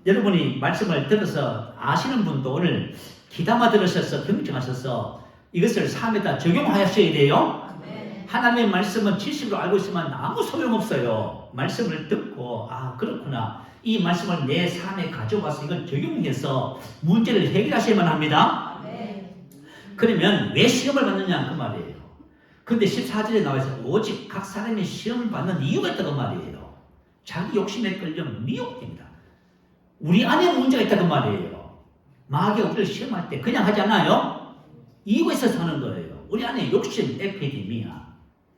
여러분이 말씀을 들어서 아시는 분도 오늘 귀담아 들으셔서 경청하셔서 이것을 삶에다 적용하셔야 돼요. 하나님의 말씀은 지식으로 알고 있으면 아무 소용없어요. 말씀을 듣고 그렇구나. 이 말씀을 내 삶에 가져와서 이걸 적용해서 문제를 해결하셔야만 합니다. 그러면 왜 시험을 받느냐 그 말이에요. 근데 14절에 나와서 오직 각 사람이 시험을 받는 이유가 있다고 말이에요. 자기 욕심에 끌려 미혹됩니다. 우리 안에 문제가 있다고 말이에요. 마귀가 우리를 시험할 때 그냥 하지 않아요. 이유가 있어서 하는 거예요. 우리 안에 욕심, 에피데미아,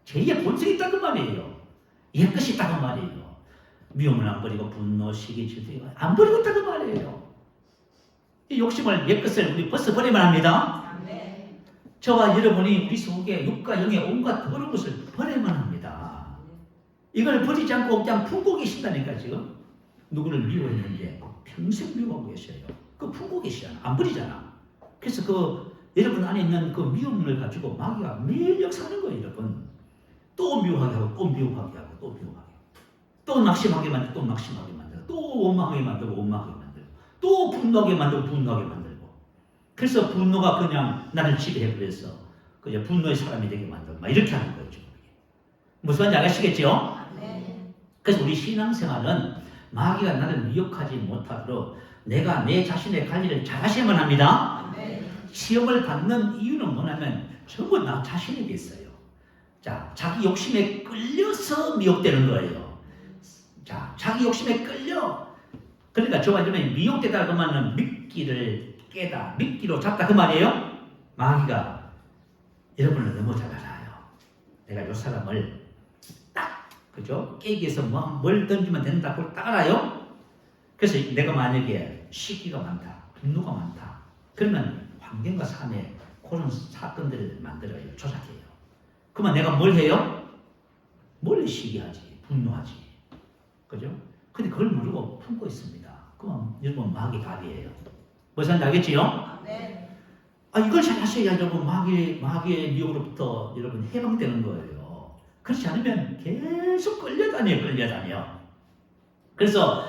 죄의 본성이 있다고 말이에요. 옛것이 있다고 말이에요. 미움을 안 버리고 분노, 시기, 질투 안 버리고 있다고 말이에요. 이 욕심을 옛것을 우리 벗어버리면 합니다. 저와 여러분이 우리 속에 육과 영의 온갖 더러운 것을 버려야만 합니다. 이걸 버리지 않고 그냥 품고 계신다니까 지금. 누구를 미워했는데 평생 미워하고 계셔요. 그거 품고 계시잖아. 안 버리잖아. 그래서 여러분 안에 있는 그 미움을 가지고 마귀가 매일 역사하는 거예요, 여러분. 또 미워하게 하고 또 미워하게 하고 또 미워하게 하고 또 낙심하게 만들고 또 낙심하게 만들고 또 원망하게 만들고 원망하게 만들고 또 분노하게 만들고 분노하게 만들고. 그래서 분노가 그냥 나를 지배해버려서 그냥 분노의 사람이 되게 만들고 막 이렇게 하는 거죠. 무슨 말인지 아시겠죠? 그래서 우리 신앙생활은 마귀가 나를 미혹하지 못하도록 내가 내 자신의 관리를 잘 하셔야만 합니다. 시험을 받는 이유는 뭐냐면 전부 나 자신에게 있어요. 자, 자기 욕심에 끌려서 미혹되는 거예요. 자, 자기 욕심에 끌려. 그러니까 저와 여러분이 미혹되다 그러면 미끼를 깨다, 미끼로 잡다 그 말이에요. 마귀가 여러분을 너무 잘 알아요. 내가 이 사람을 딱, 그죠? 깨기 위해서 뭘 던지면 된다 그걸 딱 알아요. 그래서 내가 만약에 시기가 많다, 분노가 많다, 그러면 환경과 삶에 그런 사건들을 만들어요. 조작해요. 그러면 내가 뭘 해요? 뭘 시기하지, 분노하지. 그죠? 근데 그걸 모르고 품고 있습니다. 그럼 여러분 마귀 답이에요. 무슨 말인지 알겠지요? 네. 이걸 잘 하셔야 여러분 마귀의 미혹으로부터 여러분 해방되는 거예요. 그렇지 않으면 계속 끌려다녀. 그래서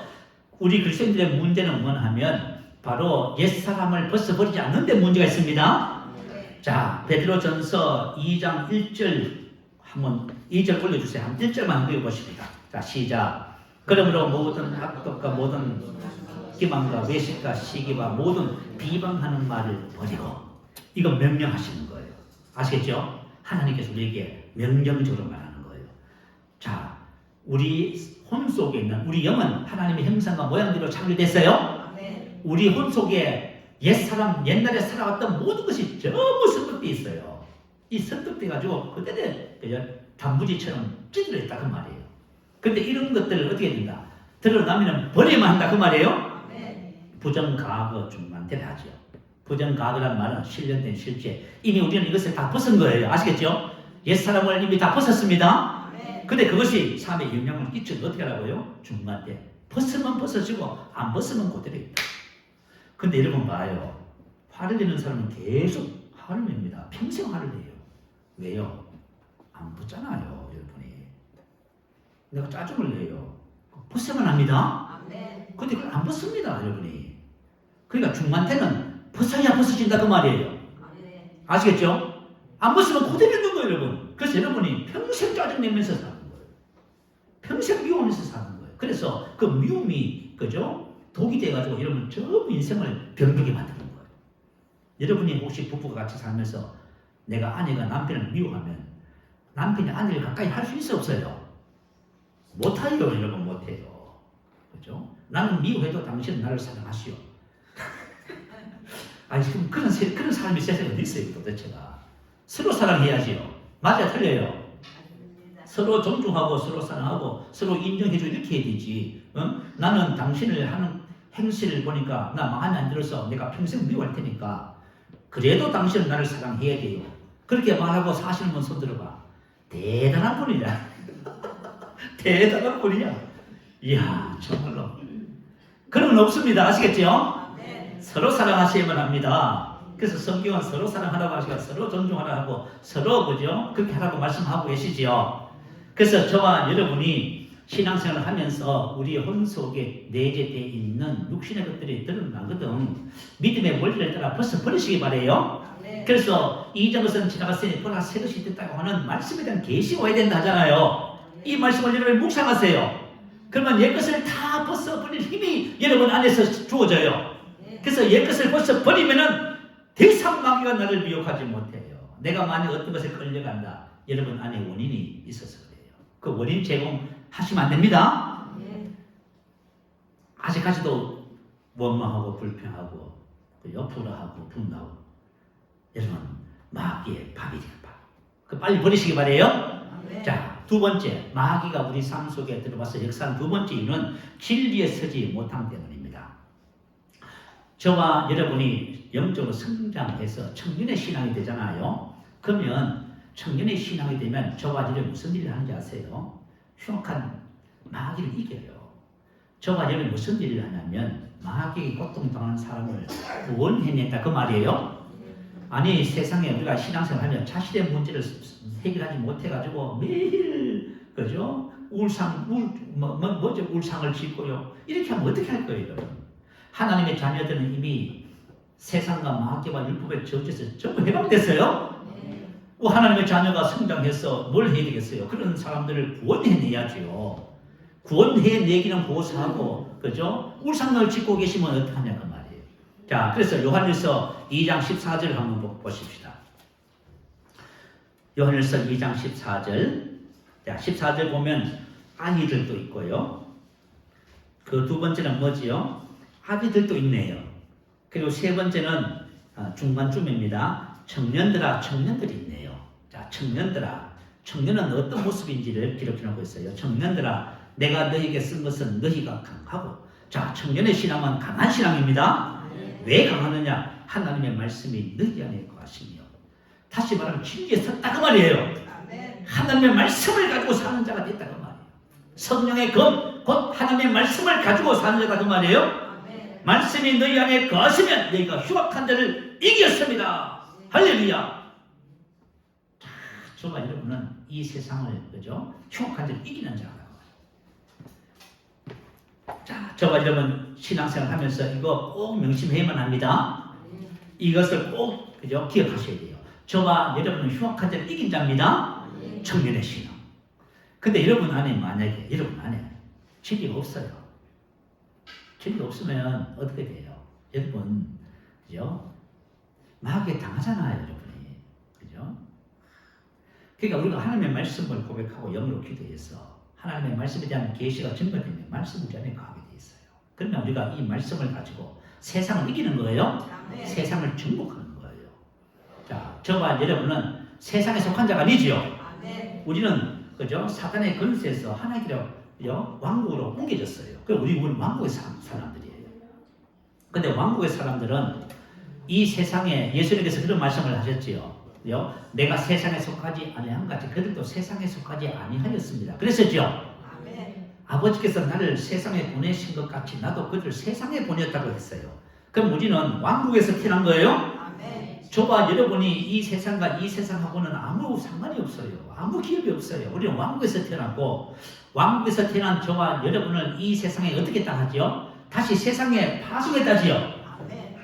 우리 그리스도인들의 문제는 뭐냐면 바로 옛사람을 벗어버리지 않는 데 문제가 있습니다. 네. 자, 베드로전서 2장 1절 한번 2절 올려주세요. 한 1절만 읽어보십니다. 자, 시작. 그러므로 모든 악독과 모든 기만과 외식과 시기와 모든 비방하는 말을 버리고, 이건 명령하시는 거예요. 아시겠죠? 하나님께서 우리에게 명령적으로 말하는 거예요. 자, 우리 혼 속에 있는 우리 영은 하나님의 형상과 모양대로 창조됐어요. 우리 혼 속에 옛사람, 옛날에 살아왔던 모든 것이 전부 습득되어 있어요. 이 습득돼 가지고 그대로 단무지처럼 찌들어 있다 그 말이에요. 근데 이런 것들을 어떻게 된다? 드러나면 버려야만 한다 그 말이에요. 부정가거 중만대하죠. 부정가거란 말은 실현된 실제. 이미 우리는 이것을 다 벗은 거예요. 아시겠죠? 옛사람을 이미 다 벗었습니다. 근데 그것이 삶에 영향을 끼쳐도 어떻게 하라고요? 중만대. 벗으면 벗어지고 안 벗으면 그대로 있다. 근데 여러분 봐요. 화를 내는 사람은 계속 화를 냅니다. 평생 화를 내요. 왜요? 안 벗잖아요, 여러분이. 내가 짜증을 내요. 벗어만 합니다. 근데 그걸 안 벗습니다, 여러분이. 그러니까 중만태는 벗어야 벗어진다 그 말이에요. 아시겠죠? 안 벗으면 그대로 있는 거예요, 여러분. 그래서 여러분이 평생 짜증 내면서 사는 거예요. 평생 미워하면서 사는 거예요. 그래서 그 미움이, 그죠? 독이 돼가지고 여러분 전부 인생을 병들게 만드는 거예요. 여러분이 혹시 부부가 같이 살면서 내가 아내가 남편을 미워하면 남편이 아내를 가까이 할 수 있어 없어요? 못해요, 여러분 못해요. 그죠? 나는 미워해도 당신은 나를 사랑하시오. 아니 지금 그런 사람이 세상에 어디 있어요 도대체가. 서로 사랑해야지요. 맞아 틀려요? 서로 존중하고 서로 사랑하고 서로 인정해주고 이렇게 해야 되지. 나는 당신을 하는 행실을 보니까 나 마음에 안 들어서 내가 평생 미워할 테니까 그래도 당신은 나를 사랑해야 돼요. 그렇게 말하고 사실은 손 들어봐. 대단한 분이야. 대단한 분이야. 이야 정말로. 그런 건 없습니다. 아시겠죠? 서로 사랑하셔야만 합니다. 그래서 성경은 서로 사랑하라고 하시고 서로 존중하라고 서로 그죠? 그렇게 하라고 말씀하고 계시지요. 그래서 저와 여러분이 신앙생활을 하면서 우리 혼 속에 내재되어 있는 육신의 것들이 드러나거든. 믿음의 원리를 따라 벌써 버리시기 바래요. 그래서 이전 것은 지나갔으니 보라 새 것이 됐다고 하는 말씀에 대한 계시가 와야 된다 하잖아요. 이 말씀을 여러분 묵상하세요. 그러면 옛 것을 다 벗어버릴 힘이 여러분 안에서 주어져요. 그래서 옛 것을 벌써 버리면은 더 이상 마귀가 나를 미혹하지 못해요. 내가 만약 어떤 것에 끌려간다. 여러분 안에 원인이 있어서 그래요. 그 원인 제공하시면 안 됩니다. 아직까지도 원망하고 불평하고 불화하고 분노하고 여러분 마귀의 밥이 되는 밥. 그 빨리 버리시기 바래요. 자, 두 번째 마귀가 우리 삶 속에 들어와서 역사하는 두 번째 이유는 진리에 서지 못함 때문입니다. 저와 여러분이 영적으로 성장해서 청년의 신앙이 되잖아요. 그러면 청년의 신앙이 되면 저와 여러분이 무슨 일을 하는지 아세요? 흉악한 마귀를 이겨요. 저와 여러분이 무슨 일을 하냐면 마귀의 고통당하는 사람을 구원해낸다 그 말이에요. 아니 세상에 우리가 신앙생활하면 자신의 문제를 해결하지 못해가지고 매일 그죠? 울상을 짓고요. 이렇게 하면 어떻게 할 거예요, 여러분? 하나님의 자녀들은 이미 세상과 마귀와 율법의 저주에서 전부 해방됐어요. 하나님의 자녀가 성장해서 뭘 해야 되겠어요? 그런 사람들을 구원해내야죠. 구원해내기는 보수하고, 그죠? 울상을 짓고 계시면 어떡하냐 그 말이에요. 자, 그래서 요한일서 2장 14절 한번 보십시다. 요한일서 2장 14절. 자, 14절 보면 아이들도 있고요. 그 두 번째는 뭐지요? 아기들도 있네요. 그리고 세 번째는 중간쯤입니다. 청년들아, 청년들이 있네요. 자, 청년들아. 청년은 어떤 모습인지를 기록해놓고 있어요. 청년들아, 내가 너희에게 쓴 것은 너희가 강하고. 자, 청년의 신앙은 강한 신앙입니다. 왜 강하느냐? 하나님의 말씀이 너희 안에 거하시며. 다시 말하면 진리에 섰다 그 말이에요. 하나님의 말씀을 가지고 사는 자가 됐다 그 말이에요. 성령의 검, 곧 하나님의 말씀을 가지고 사는 자가 그 말이에요. 말씀이 너희 안에 거하시면 너희가 흉악한 자를 이겼습니다. 할렐루야. 자, 저와 여러분은 이 세상을 그죠? 흉악한 자를 이기는 자라고. 자, 저와 여러분 신앙생활 하면서 이거 꼭 명심해야만 합니다. 이것을 꼭 그죠? 기억하셔야 돼요. 저와 여러분은 흉악한 자를 이긴 자입니다. 청년의 신앙. 근데 여러분 안에 만약에 여러분 안에 진리가 없어요. 진리가 없으면 어떻게 돼요? 여러분, 그죠? 마귀에 당하잖아요, 여러분이. 그죠? 그러니까 우리가 하나님의 말씀을 고백하고 영으로 기도해서 하나님의 말씀에 대한 계시가 증거되면 말씀 우리 안에 가게 돼 있어요. 그러면 우리가 이 말씀을 가지고 세상을 이기는 거예요. 아멘. 세상을 정복하는 거예요. 자, 저와 여러분은 세상에 속한 자가 아니지요. 아멘. 우리는 그죠? 사단의 권세에서 하나님의 왕국으로 옮겨졌어요. 그럼 우리는 왕국의 사람들이에요. 근데 왕국의 사람들은 이 세상에 예수님께서 그런 말씀을 하셨지요. 내가 세상에 속하지 아니한 같이 그들도 세상에 속하지 아니하였습니다. 그랬었죠. 아멘. 아버지께서 나를 세상에 보내신 것 같이 나도 그들을 세상에 보냈다고 했어요. 그럼 우리는 왕국에서 태어난 거예요? 아멘. 저와 여러분이 이 세상과 이 세상하고는 아무 상관이 없어요. 아무 기업이 없어요. 우리는 왕국에서 태어났고 왕국에서 태어난 저와 여러분을 이 세상에 어떻게 따하지요? 다시 세상에 파송했다지요. 아멘.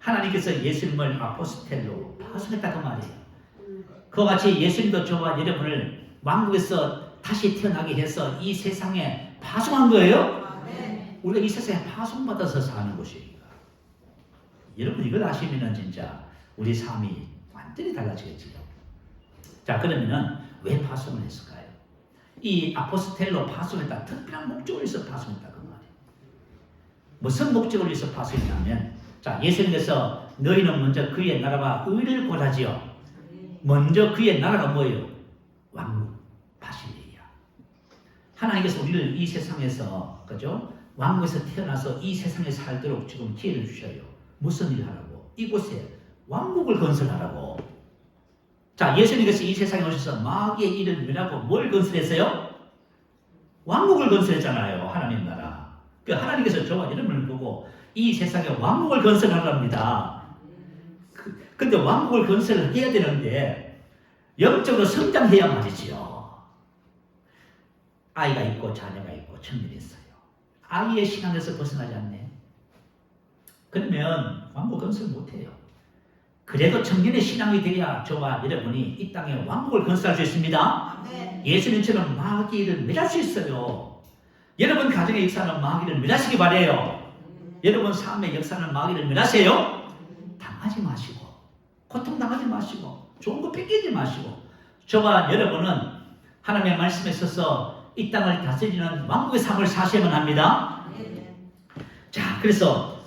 하나님께서 예수님을 아포스텔로 파송했다고 말이에요. 그와 같이 예수님도 저와 여러분을 왕국에서 다시 태어나게 해서 이 세상에 파송한 거예요. 아멘. 우리가 이 세상에 파송받아서 사는 곳이에요. 여러분 이걸 아시면은 진짜 우리 삶이 완전히 달라지겠지요. 자, 그러면은 왜 파송을 했을까요? 이 아포스텔로 파송했다. 특별한 목적을 위해서 파송했다 그 말이에요. 무슨 목적을 위해서 파송했냐면, 자, 예수님께서 너희는 먼저 그의 나라와 의를 구하지요. 먼저 그의 나라가 뭐예요? 왕국, 바실레이아. 하나님께서 우리를 이 세상에서, 그죠? 왕국에서 태어나서 이 세상에 살도록 지금 기회를 주셔요. 무슨 일을 하라고? 이곳에 왕국을 건설하라고. 자, 예수님께서 이 세상에 오셔서 마귀의 일을 멸하고 뭘 건설했어요? 왕국을 건설했잖아요. 하나님 나라. 그 하나님께서 저와 여러분을 보고 이 세상에 왕국을 건설하랍니다. 근데 왕국을 건설을 해야 되는데 영적으로 성장해야 말이지요. 아이가 있고 자녀가 있고 청년이 있어요. 아이의 신앙에서 벗어나지 않네. 그러면 왕국 건설 못해요. 그래도 청년의 신앙이 돼야 저와 여러분이 이 땅에 왕국을 건설할 수 있습니다. 아멘. 예수님처럼 마귀를 멸할 수 있어요. 여러분 가정의 역사는 마귀를 멸하시기 바래요. 여러분 삶의 역사는 마귀를 멸하세요. 당하지 마시고 고통당하지 마시고 좋은 거 뺏기지 마시고 저와 여러분은 하나님의 말씀에 있어서 이 땅을 다스리는 왕국의 삶을 사셔야만 합니다. 자, 그래서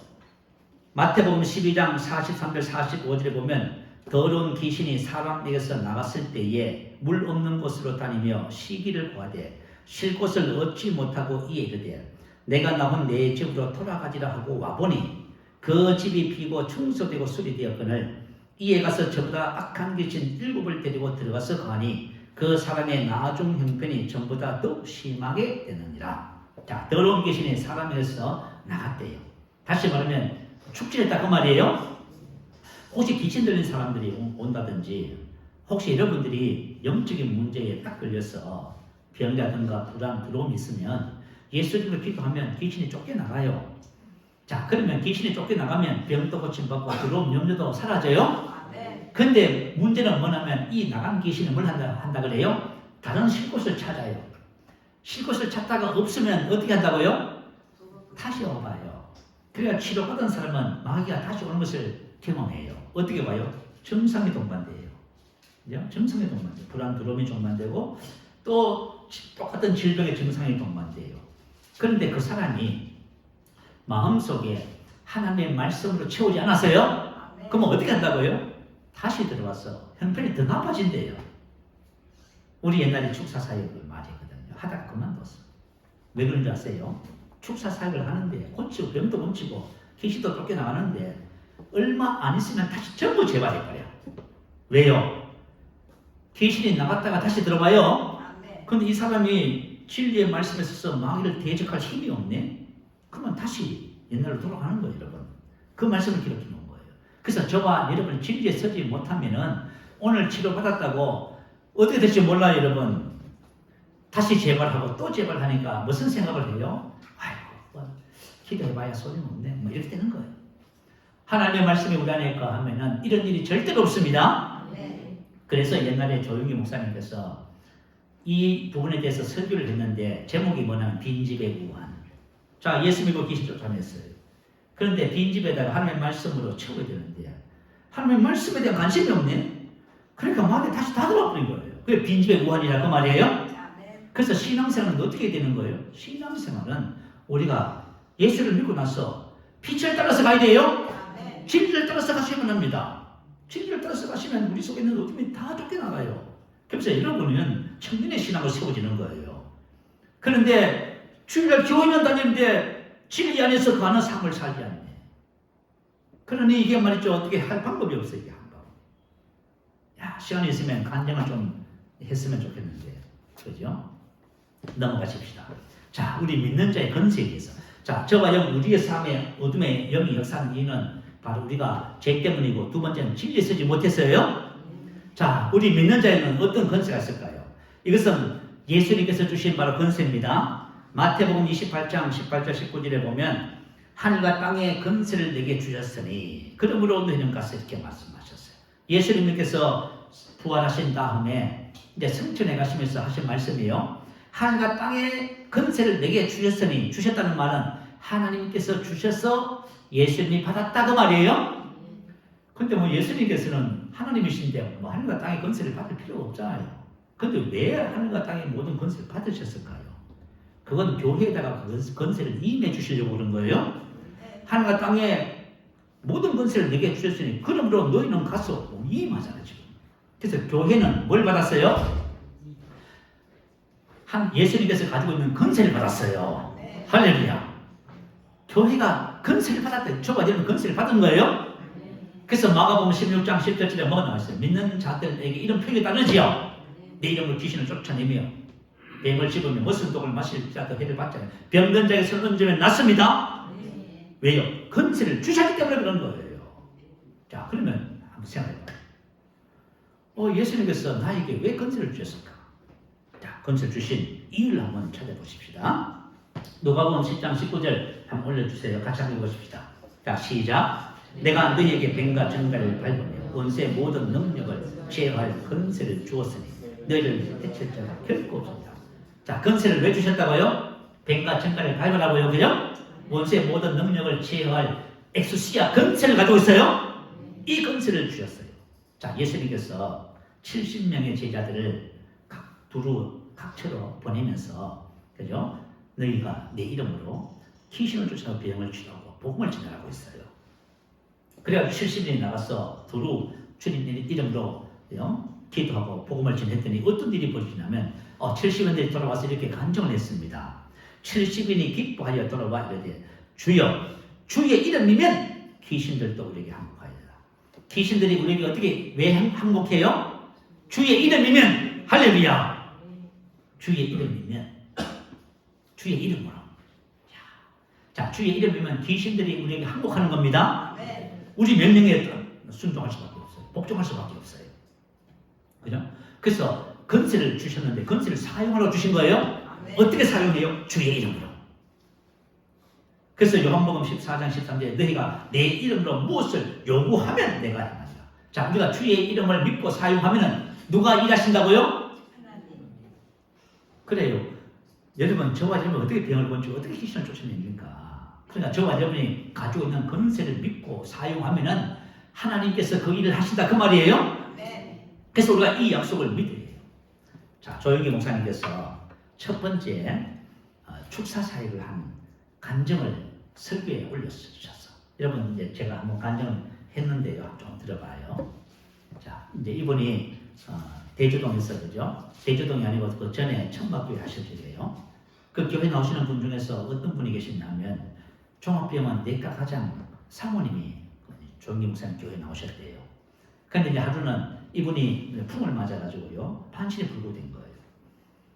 마태복음 12장 43절 45절에 보면 더러운 귀신이 사람에게서 나갔을 때에 물 없는 곳으로 다니며 쉬기를 구하되 쉴 곳을 얻지 못하고 이에 이르되 내가 나온 내 집으로 돌아가지라 하고 와보니 그 집이 비고 청소되고 수리되었거늘 이에 가서 저보다 악한 귀신 7을 데리고 들어가서 거하니 그 사람의 나중 형편이 전보다 더 심하게 되느니라. 자, 더러운 귀신이 사람에게서 나갔대요. 다시 말하면 축제했다 그 말이에요. 혹시 귀신 들린 사람들이 온다든지 혹시 여러분들이 영적인 문제에 딱 걸려서 병이라든가 불안, 두려움이 있으면 예수님을 기도하면 귀신이 쫓겨나가요. 자, 그러면 귀신이 쫓겨나가면 병도 고침받고 두려움, 염려도 사라져요. 근데 문제는 뭐냐면 이 나간 귀신은 뭘 한다 그래요? 다른 쉴 곳을 찾아요. 쉴 곳을 찾다가 없으면 어떻게 한다고요? 다시 와봐요. 그래야 치료받은 사람은 마귀가 다시 오는 것을 경험해요. 어떻게 와요? 증상이 동반돼요. 증상이 동반돼요. 불안, 두려움이 동반되고 또 똑같은 질병의 증상이 동반돼요. 그런데 그 사람이 마음속에 하나님의 말씀으로 채우지 않았어요? 그러면 어떻게 한다고요? 다시 들어와서 형편이 더 나빠진대요. 우리 옛날에 축사 사역을 많이 했거든요. 하다가 그만뒀어. 왜 그런 줄 아세요? 축사 사역을 하는데 고치고 병도 고치고 귀신도 쫓겨나가는데 얼마 안 있으면 다시 전부 재발해버려. 왜요? 귀신이 나갔다가 다시 들어와요. 근데 이 사람이 진리의 말씀에 있어서 마귀를 대적할 힘이 없네. 그러면 다시 옛날로 돌아가는 거예요, 여러분. 그 말씀을 기록해 놓은 거예요. 그래서 저와 여러분이 진리에 서지 못하면은 오늘 치료받았다고 어떻게 될지 몰라요, 여러분. 다시 재발하고 또 재발하니까 무슨 생각을 해요? 아이고, 기도해봐야 소용없네. 뭐 이렇게 되는 거예요. 하나님의 말씀이 우리 안에 있고 하면은 이런 일이 절대로 없습니다. 그래서 옛날에 조용기 목사님께서 이 부분에 대해서 설교를 했는데 제목이 뭐냐면 빈집의 구원. 자, 예수 믿고 귀신 쫓아냈어요. 그런데 빈집에다가 하나님의 말씀으로 채워야 되는데 하나님의 말씀에 대한 관심이 없네. 그러니까 마음에 다시 닫아버린 거예요. 그게 빈집의 구원이라 그 말이에요. 그래서 신앙생활은 어떻게 되는 거예요? 신앙생활은 우리가 예수를 믿고 나서 빛을 따라서 가야 돼요. 아멘. 진리를 따라서 가시면 합니다. 진리를 따라서 가시면 우리 속에 있는 어둠이 다 쫓겨나가요. 그래서 여러분은 청년의 신앙을 세워지는 거예요. 그런데 주일날 교회만 다니는데 진리 안에서 가는 삶을 살지 않네. 그러니 이게 말이죠. 어떻게 할 방법이 없어요. 이게 한 방. 야, 시간이 있으면 간증을 좀 했으면 좋겠는데. 그죠? 넘어가십시다. 자, 우리 믿는 자의 건세에 대해서. 자, 저와 영 우리의 삶의 어둠의 영이 역사하는 이유는 바로 우리가 죄 때문이고, 두 번째는 진리에 서지 못했어요. 자, 우리 믿는 자에는 어떤 건세가 있을까요? 이것은 예수님께서 주신 바로 건세입니다. 마태복음 28장 18절 19절에 보면 하늘과 땅의 건세를 내게 주셨으니 그러므로 너희는 가서 이렇게 말씀하셨어요. 예수님께서 부활하신 다음에 이제 성천에 가시면서 하신 말씀이에요. 하늘과 땅의 건세를 내게 주셨으니, 주셨다는 말은 하나님께서 주셔서 예수님이 받았다 그 말이에요. 근데 뭐 예수님께서는 하나님이신데 뭐 하늘과 땅의 건세를 받을 필요가 없잖아요. 근데 왜 하늘과 땅의 모든 건세를 받으셨을까요? 그건 교회에다가 그 건세를 임해 주시려고 그런 거예요. 하늘과 땅의 모든 건세를 내게 주셨으니 그러므로 너희는 가서 임하잖아요 지금. 그래서 교회는 뭘 받았어요? 예수님께서 가지고 있는 건세를 받았어요. 할렐루야. 교회가 건세를 받았대. 저와 여러분 건세를 받은 거예요. 그래서 마가복음 16장 10절에 뭐가 나왔어요? 믿는 자들에게 이런 표현이 따르지요. 내 이름으로 귀신을 쫓아내며 뱀을 집으며 무슨 독을 마실 자도 해를 받잖아요. 병든 자에게 손 얹으면 낫습니다. 왜요? 건세를 주셨기 때문에 그런 거예요. 자, 그러면 한번 생각해봐요. 예수님께서 나에게 왜 건세를 주셨을까? 자, 건세를 주신 이유를 한번 찾아보십시다. 누가복음 10장 19절 한번 올려주세요. 같이 한번 읽어봅시다. 자, 시작. 내가 너희에게 뱀과 정갈을 밟으며 원수의 모든 능력을 제어할 건세를 주었으니 너희를 해칠 자가 결코 없습니다. 자, 건세를 왜 주셨다고요? 뱀과 정갈을 밟으라고요. 그죠? 원수의 모든 능력을 제어할 엑수시아 건세를 가지고 있어요. 이 건세를 주셨어요. 자, 예수님께서 70명의 제자들을 두루 각처로 보내면서, 그죠? 너희가 내 이름으로 귀신을 쫓아서 병을 치료하고 복음을 전하라고 했어요. 그래가지고 70인이 나가서 두루 주님 이름으로 기도하고 복음을 전했더니 어떤 일이 벌어지냐면 70인들이 돌아와서 이렇게 간증을 했습니다. 70인이 기뻐하여 돌아와 이르되 주여 주의 이름이면 귀신들도 우리에게 항복하리라. 귀신들이 우리에게 어떻게 왜 항복해요? 주의 이름이면. 할렐루야. 주의 이름이면, 주의 이름으로. 자, 주의 이름이면 귀신들이 우리에게 항복하는 겁니다. 우리 명령에 순종할 수밖에 없어요. 복종할 수밖에 없어요. 그죠? 그래서 건세를 주셨는데 건세를 사용하라고 주신 거예요. 어떻게 사용해요? 주의 이름으로. 그래서 요한복음 14장 13절에 너희가 내 이름으로 무엇을 요구하면 내가 행하리라. 자, 우리가 주의 이름을 믿고 사용하면 누가 일하신다고요? 그래요. 여러분, 저와 여러분 어떻게 병을 건지고 어떻게 귀신을 쫓아냅니까? 그러니까 저와 여러분이 가지고 있는 건세를 믿고 사용하면은 하나님께서 그 일을 하신다 그 말이에요. 그래서 우리가 이 약속을 믿어야 해요. 자, 조영기 목사님께서 첫 번째 축사 사역을 한 간증을 설교에 올려주셨어. 여러분 이제 제가 한번 간증을 했는데요. 좀 들어봐요. 자, 이제 이분이 대주동에서, 그죠? 대주동이 아니고 그 전에 청박교회 하셨어요. 그 교회 나오시는 분 중에서 어떤 분이 계시냐면 종합병원 내과 과장 사모님이 조영기 목사님 교회에 나오셨대요. 그런데 이제 하루는 이분이 풍을 맞아가지고요 판신이 불구된 거예요.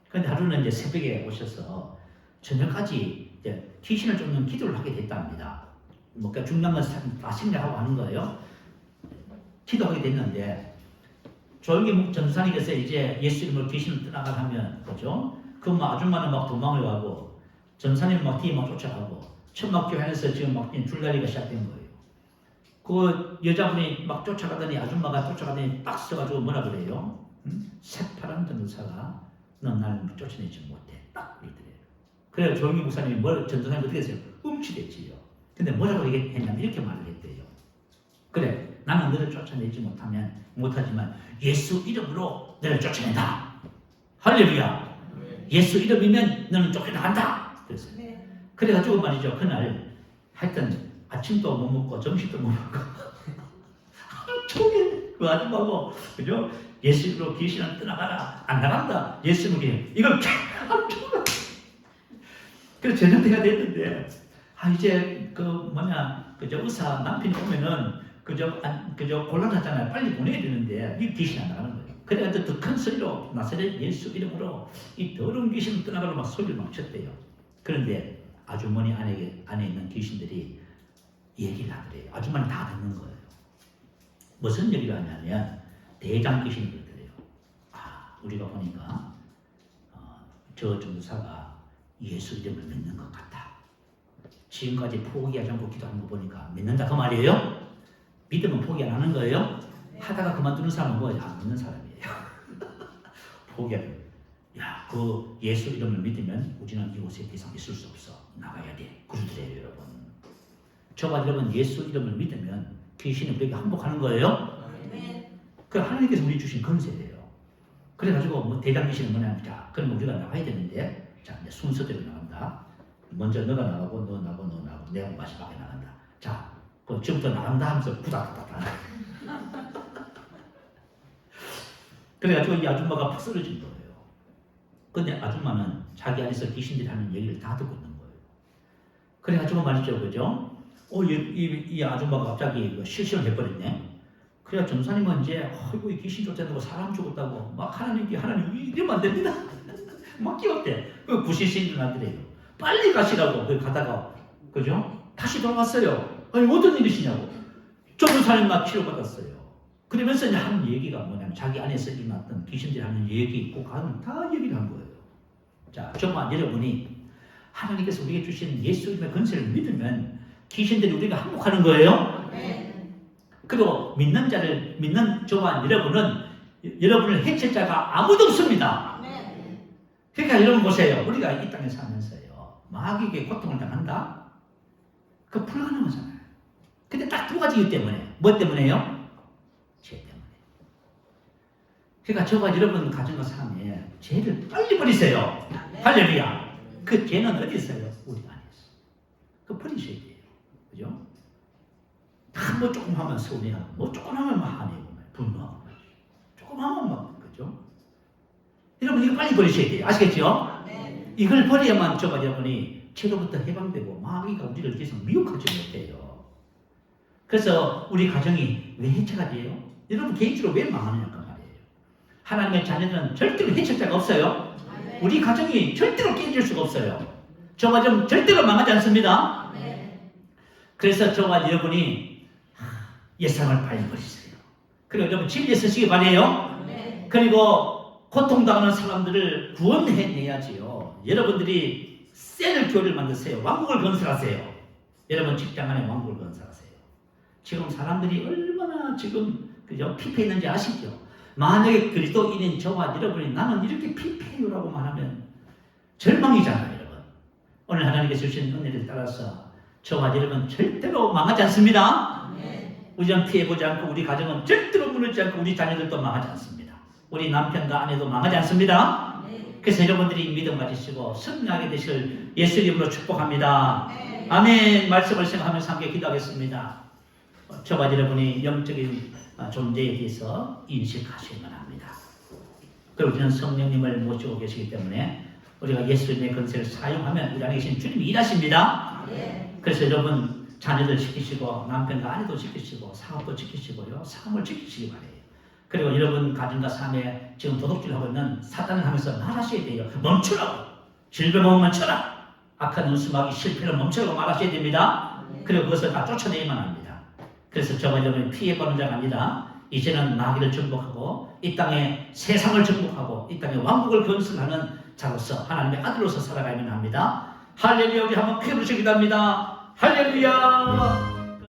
그런데 하루는 이제 새벽에 오셔서 저녁까지 이제 귀신을 쫓는 기도를 하게 됐답니다. 뭔가 중요한 건 다 생략하고 하는 거예요. 기도하게 됐는데 조영기 전사님께서 이제 예수 이름으로 귀신을 떠나가면, 그죠? 그 아줌마는 막 도망을 가고 전사님은 막 뒤에 막 쫓아가고 천막교회 안에서 지금 막 줄다리가 시작된 거예요. 그 여자분이 막 쫓아가더니 아줌마가 쫓아가더니 딱 서가지고 뭐라 그래요? 새파란 전도사가 넌 나를 쫓아내지 못해. 딱 그러더래요. 그래서 조영기 목사님이 전도사님 어떻게 했어요? 움츠렸지요. 근데 뭐라고 얘기했냐면 이렇게 말을 했대요. 그래, 나는 너를 쫓아내지 못하지만 예수 이름으로 너를 쫓아낸다. 할렐루야. 예수 이름이면 너는 쫓겨나간다. 그랬어요. 네. 그래가지고 말이죠. 그날 하여튼 아침도 못 먹고 점심도 못 먹고 하루 종일 그 아줌마고 그죠? 예수로 귀신은 떠나가라. 안 나간다. 예수는 그냥 이걸 하루 종일. 그래서 저녁 때가 됐는데 이제 그저 의사 남편이 오면은 그저 곤란하잖아요. 빨리 보내야 되는데 이 귀신 안 나가는 거예요. 그래가지고 더 큰 소리로 나사렛 예수 이름으로 이 더러운 귀신을 떠나가라 막 소리를 막 쳤대요. 그런데 아주머니 안에 있는 귀신들이 얘기를 하더래요. 아주머니 다 듣는 거예요. 무슨 얘기를 하냐면 대장 귀신이 그러더래요. 우리가 보니까 저 전도사가 예수 이름을 믿는 것 같다. 지금까지 포기하지 않고 기도하는 거 보니까 믿는다 그 말이에요? 믿으면 포기 안 하는 거예요? 하다가 그만두는 사람은 뭐예요? 안 믿는 사람이에요. 포기하는. 그 예수 이름을 믿으면 우리는 이곳에 더 이상 있을 수 없어. 나가야 돼. 그러더래요, 여러분. 저와 여러분 예수 이름을 믿으면 귀신이 우리에게 항복하는 거예요? 그 하나님께서 우리 주신 권세예요. 그래가지고 뭐 대장 귀신은 뭐냐면 그러면 우리가 나가야 되는데 이제 순서대로 나간다. 먼저 너가 나가고 너 나가고 내가 마지막에 나간다. 지금부터 나간다 하면서 부닥부닥 그래가지고 이 아줌마가 팍 쓰러진 거예요. 근데 아줌마는 자기 안에서 귀신들이 하는 얘기를 다 듣고 있는 거예요. 그래가지고 말이죠, 그죠? 이 아줌마가 갑자기 실신을 해버렸네. 그래야 전사님은 이제 이 귀신 쫓아내고 사람 죽었다고 막 하나님 이러면 안 됩니다. 막 끼웠대. 그 구실신이 일어나더래요. 빨리 가시라고 가다가 그죠? 다시 돌아왔어요. 어떤 일이시냐고. 전사님 막 치료받았어요. 그러면서 이제 하는 얘기가 뭐냐면 자기 안에서 일어났던 귀신들이 하는 얘기 꼭 하는 다 얘기를 한 거예요. 정말 여러분이 하나님께서 우리에게 주신 예수 이름의 권세를 믿으면 귀신들이 우리가 항복하는 거예요. 그리고 믿는 저와 여러분은 여러분을 해칠 자가 아무도 없습니다. 그러니까 여러분 보세요. 우리가 이 땅에 살면서요. 마귀에게 고통을 당한다? 그거 불가능하잖아요. 근데 딱 두 가지 이유 때문에. 뭐 때문에요? 죄 때문에. 그러니까 저와 여러분 가정과 삶에 죄를 빨리 버리세요. 할렐루야. 그 죄는 어디 있어요? 우리 안에 있어요. 그거 버리셔야 돼요. 그죠? 뭐 조금 하면 서운해하고, 뭐 조금 하면 막 화내고, 분노하고, 조금 하면 막, 그죠? 여러분, 이거 빨리 버리셔야 돼요. 아시겠죠? 이걸 버려야만 저와 여러분이 죄로부터 해방되고, 마귀가 우리를 계속 미혹하지 못해요. 그래서 우리 가정이 왜 해체가 돼요? 여러분 개인적으로 왜 망하느냐 그 말이에요. 하나님의 자녀들은 절대로 해칠 자가 없어요. 우리 가정이 절대로 깨질 수가 없어요. 저와 좀 절대로 망하지 않습니다. 그래서 저와 여러분이 옛사람을 빨리 버리세요. 그리고 여러분 진리에 서시기 바래요. 그리고 고통당하는 사람들을 구원해내야지요. 여러분들이 셀 교회를 만드세요. 왕국을 건설하세요. 여러분 직장 안에 왕국을 건설하세요. 지금 사람들이 얼마나 지금 그죠? 피폐 있는지 아시죠? 만약에 그리스도인인 저와 여러분이 나는 이렇게 피폐요라고 말하면 절망이잖아요, 여러분. 오늘 하나님께서 주신 은혜를 따라서 저와 여러분 절대로 망하지 않습니다. 우리는 피해보지 않고 우리 가정은 절대로 무너지지 않고 우리 자녀들도 망하지 않습니다. 우리 남편과 아내도 망하지 않습니다. 그래서 여러분들이 믿음 가지시고 승리하게 되실 예수 이름으로 축복합니다. 아멘. 말씀을 생각하면서 함께 기도하겠습니다. 저와 여러분이 영적인 존재에 대해서 인식하셔야만 합니다. 그리고 우리는 성령님을 모시고 계시기 때문에 우리가 예수님의 권세를 사용하면 우리 안에 계신 주님이 일하십니다. 그래서 여러분 자녀들 지키시고 남편과 아내도 지키시고 사업도 지키시고요. 삶을 지키시기 바래요. 그리고 여러분 가정과 삶에 지금 도둑질하고 있는 사탄을 하면서 말하셔야 돼요. 멈추라고. 질병은 멈춰라. 악한 운수막이 실패를 멈추라고 말하셔야 됩니다. 그리고 그것을 다 쫓아내야만 합니다. 그래서 저와 여러분이 피해보는 자가 아니라 이제는 마귀를 정복하고 이 땅에 세상을 정복하고 이 땅에 왕국을 건설하는 자로서 하나님의 아들로서 살아가야만 합니다. 할렐루야. 우리 한번 크게 부르시기 바랍니다. 할렐루야.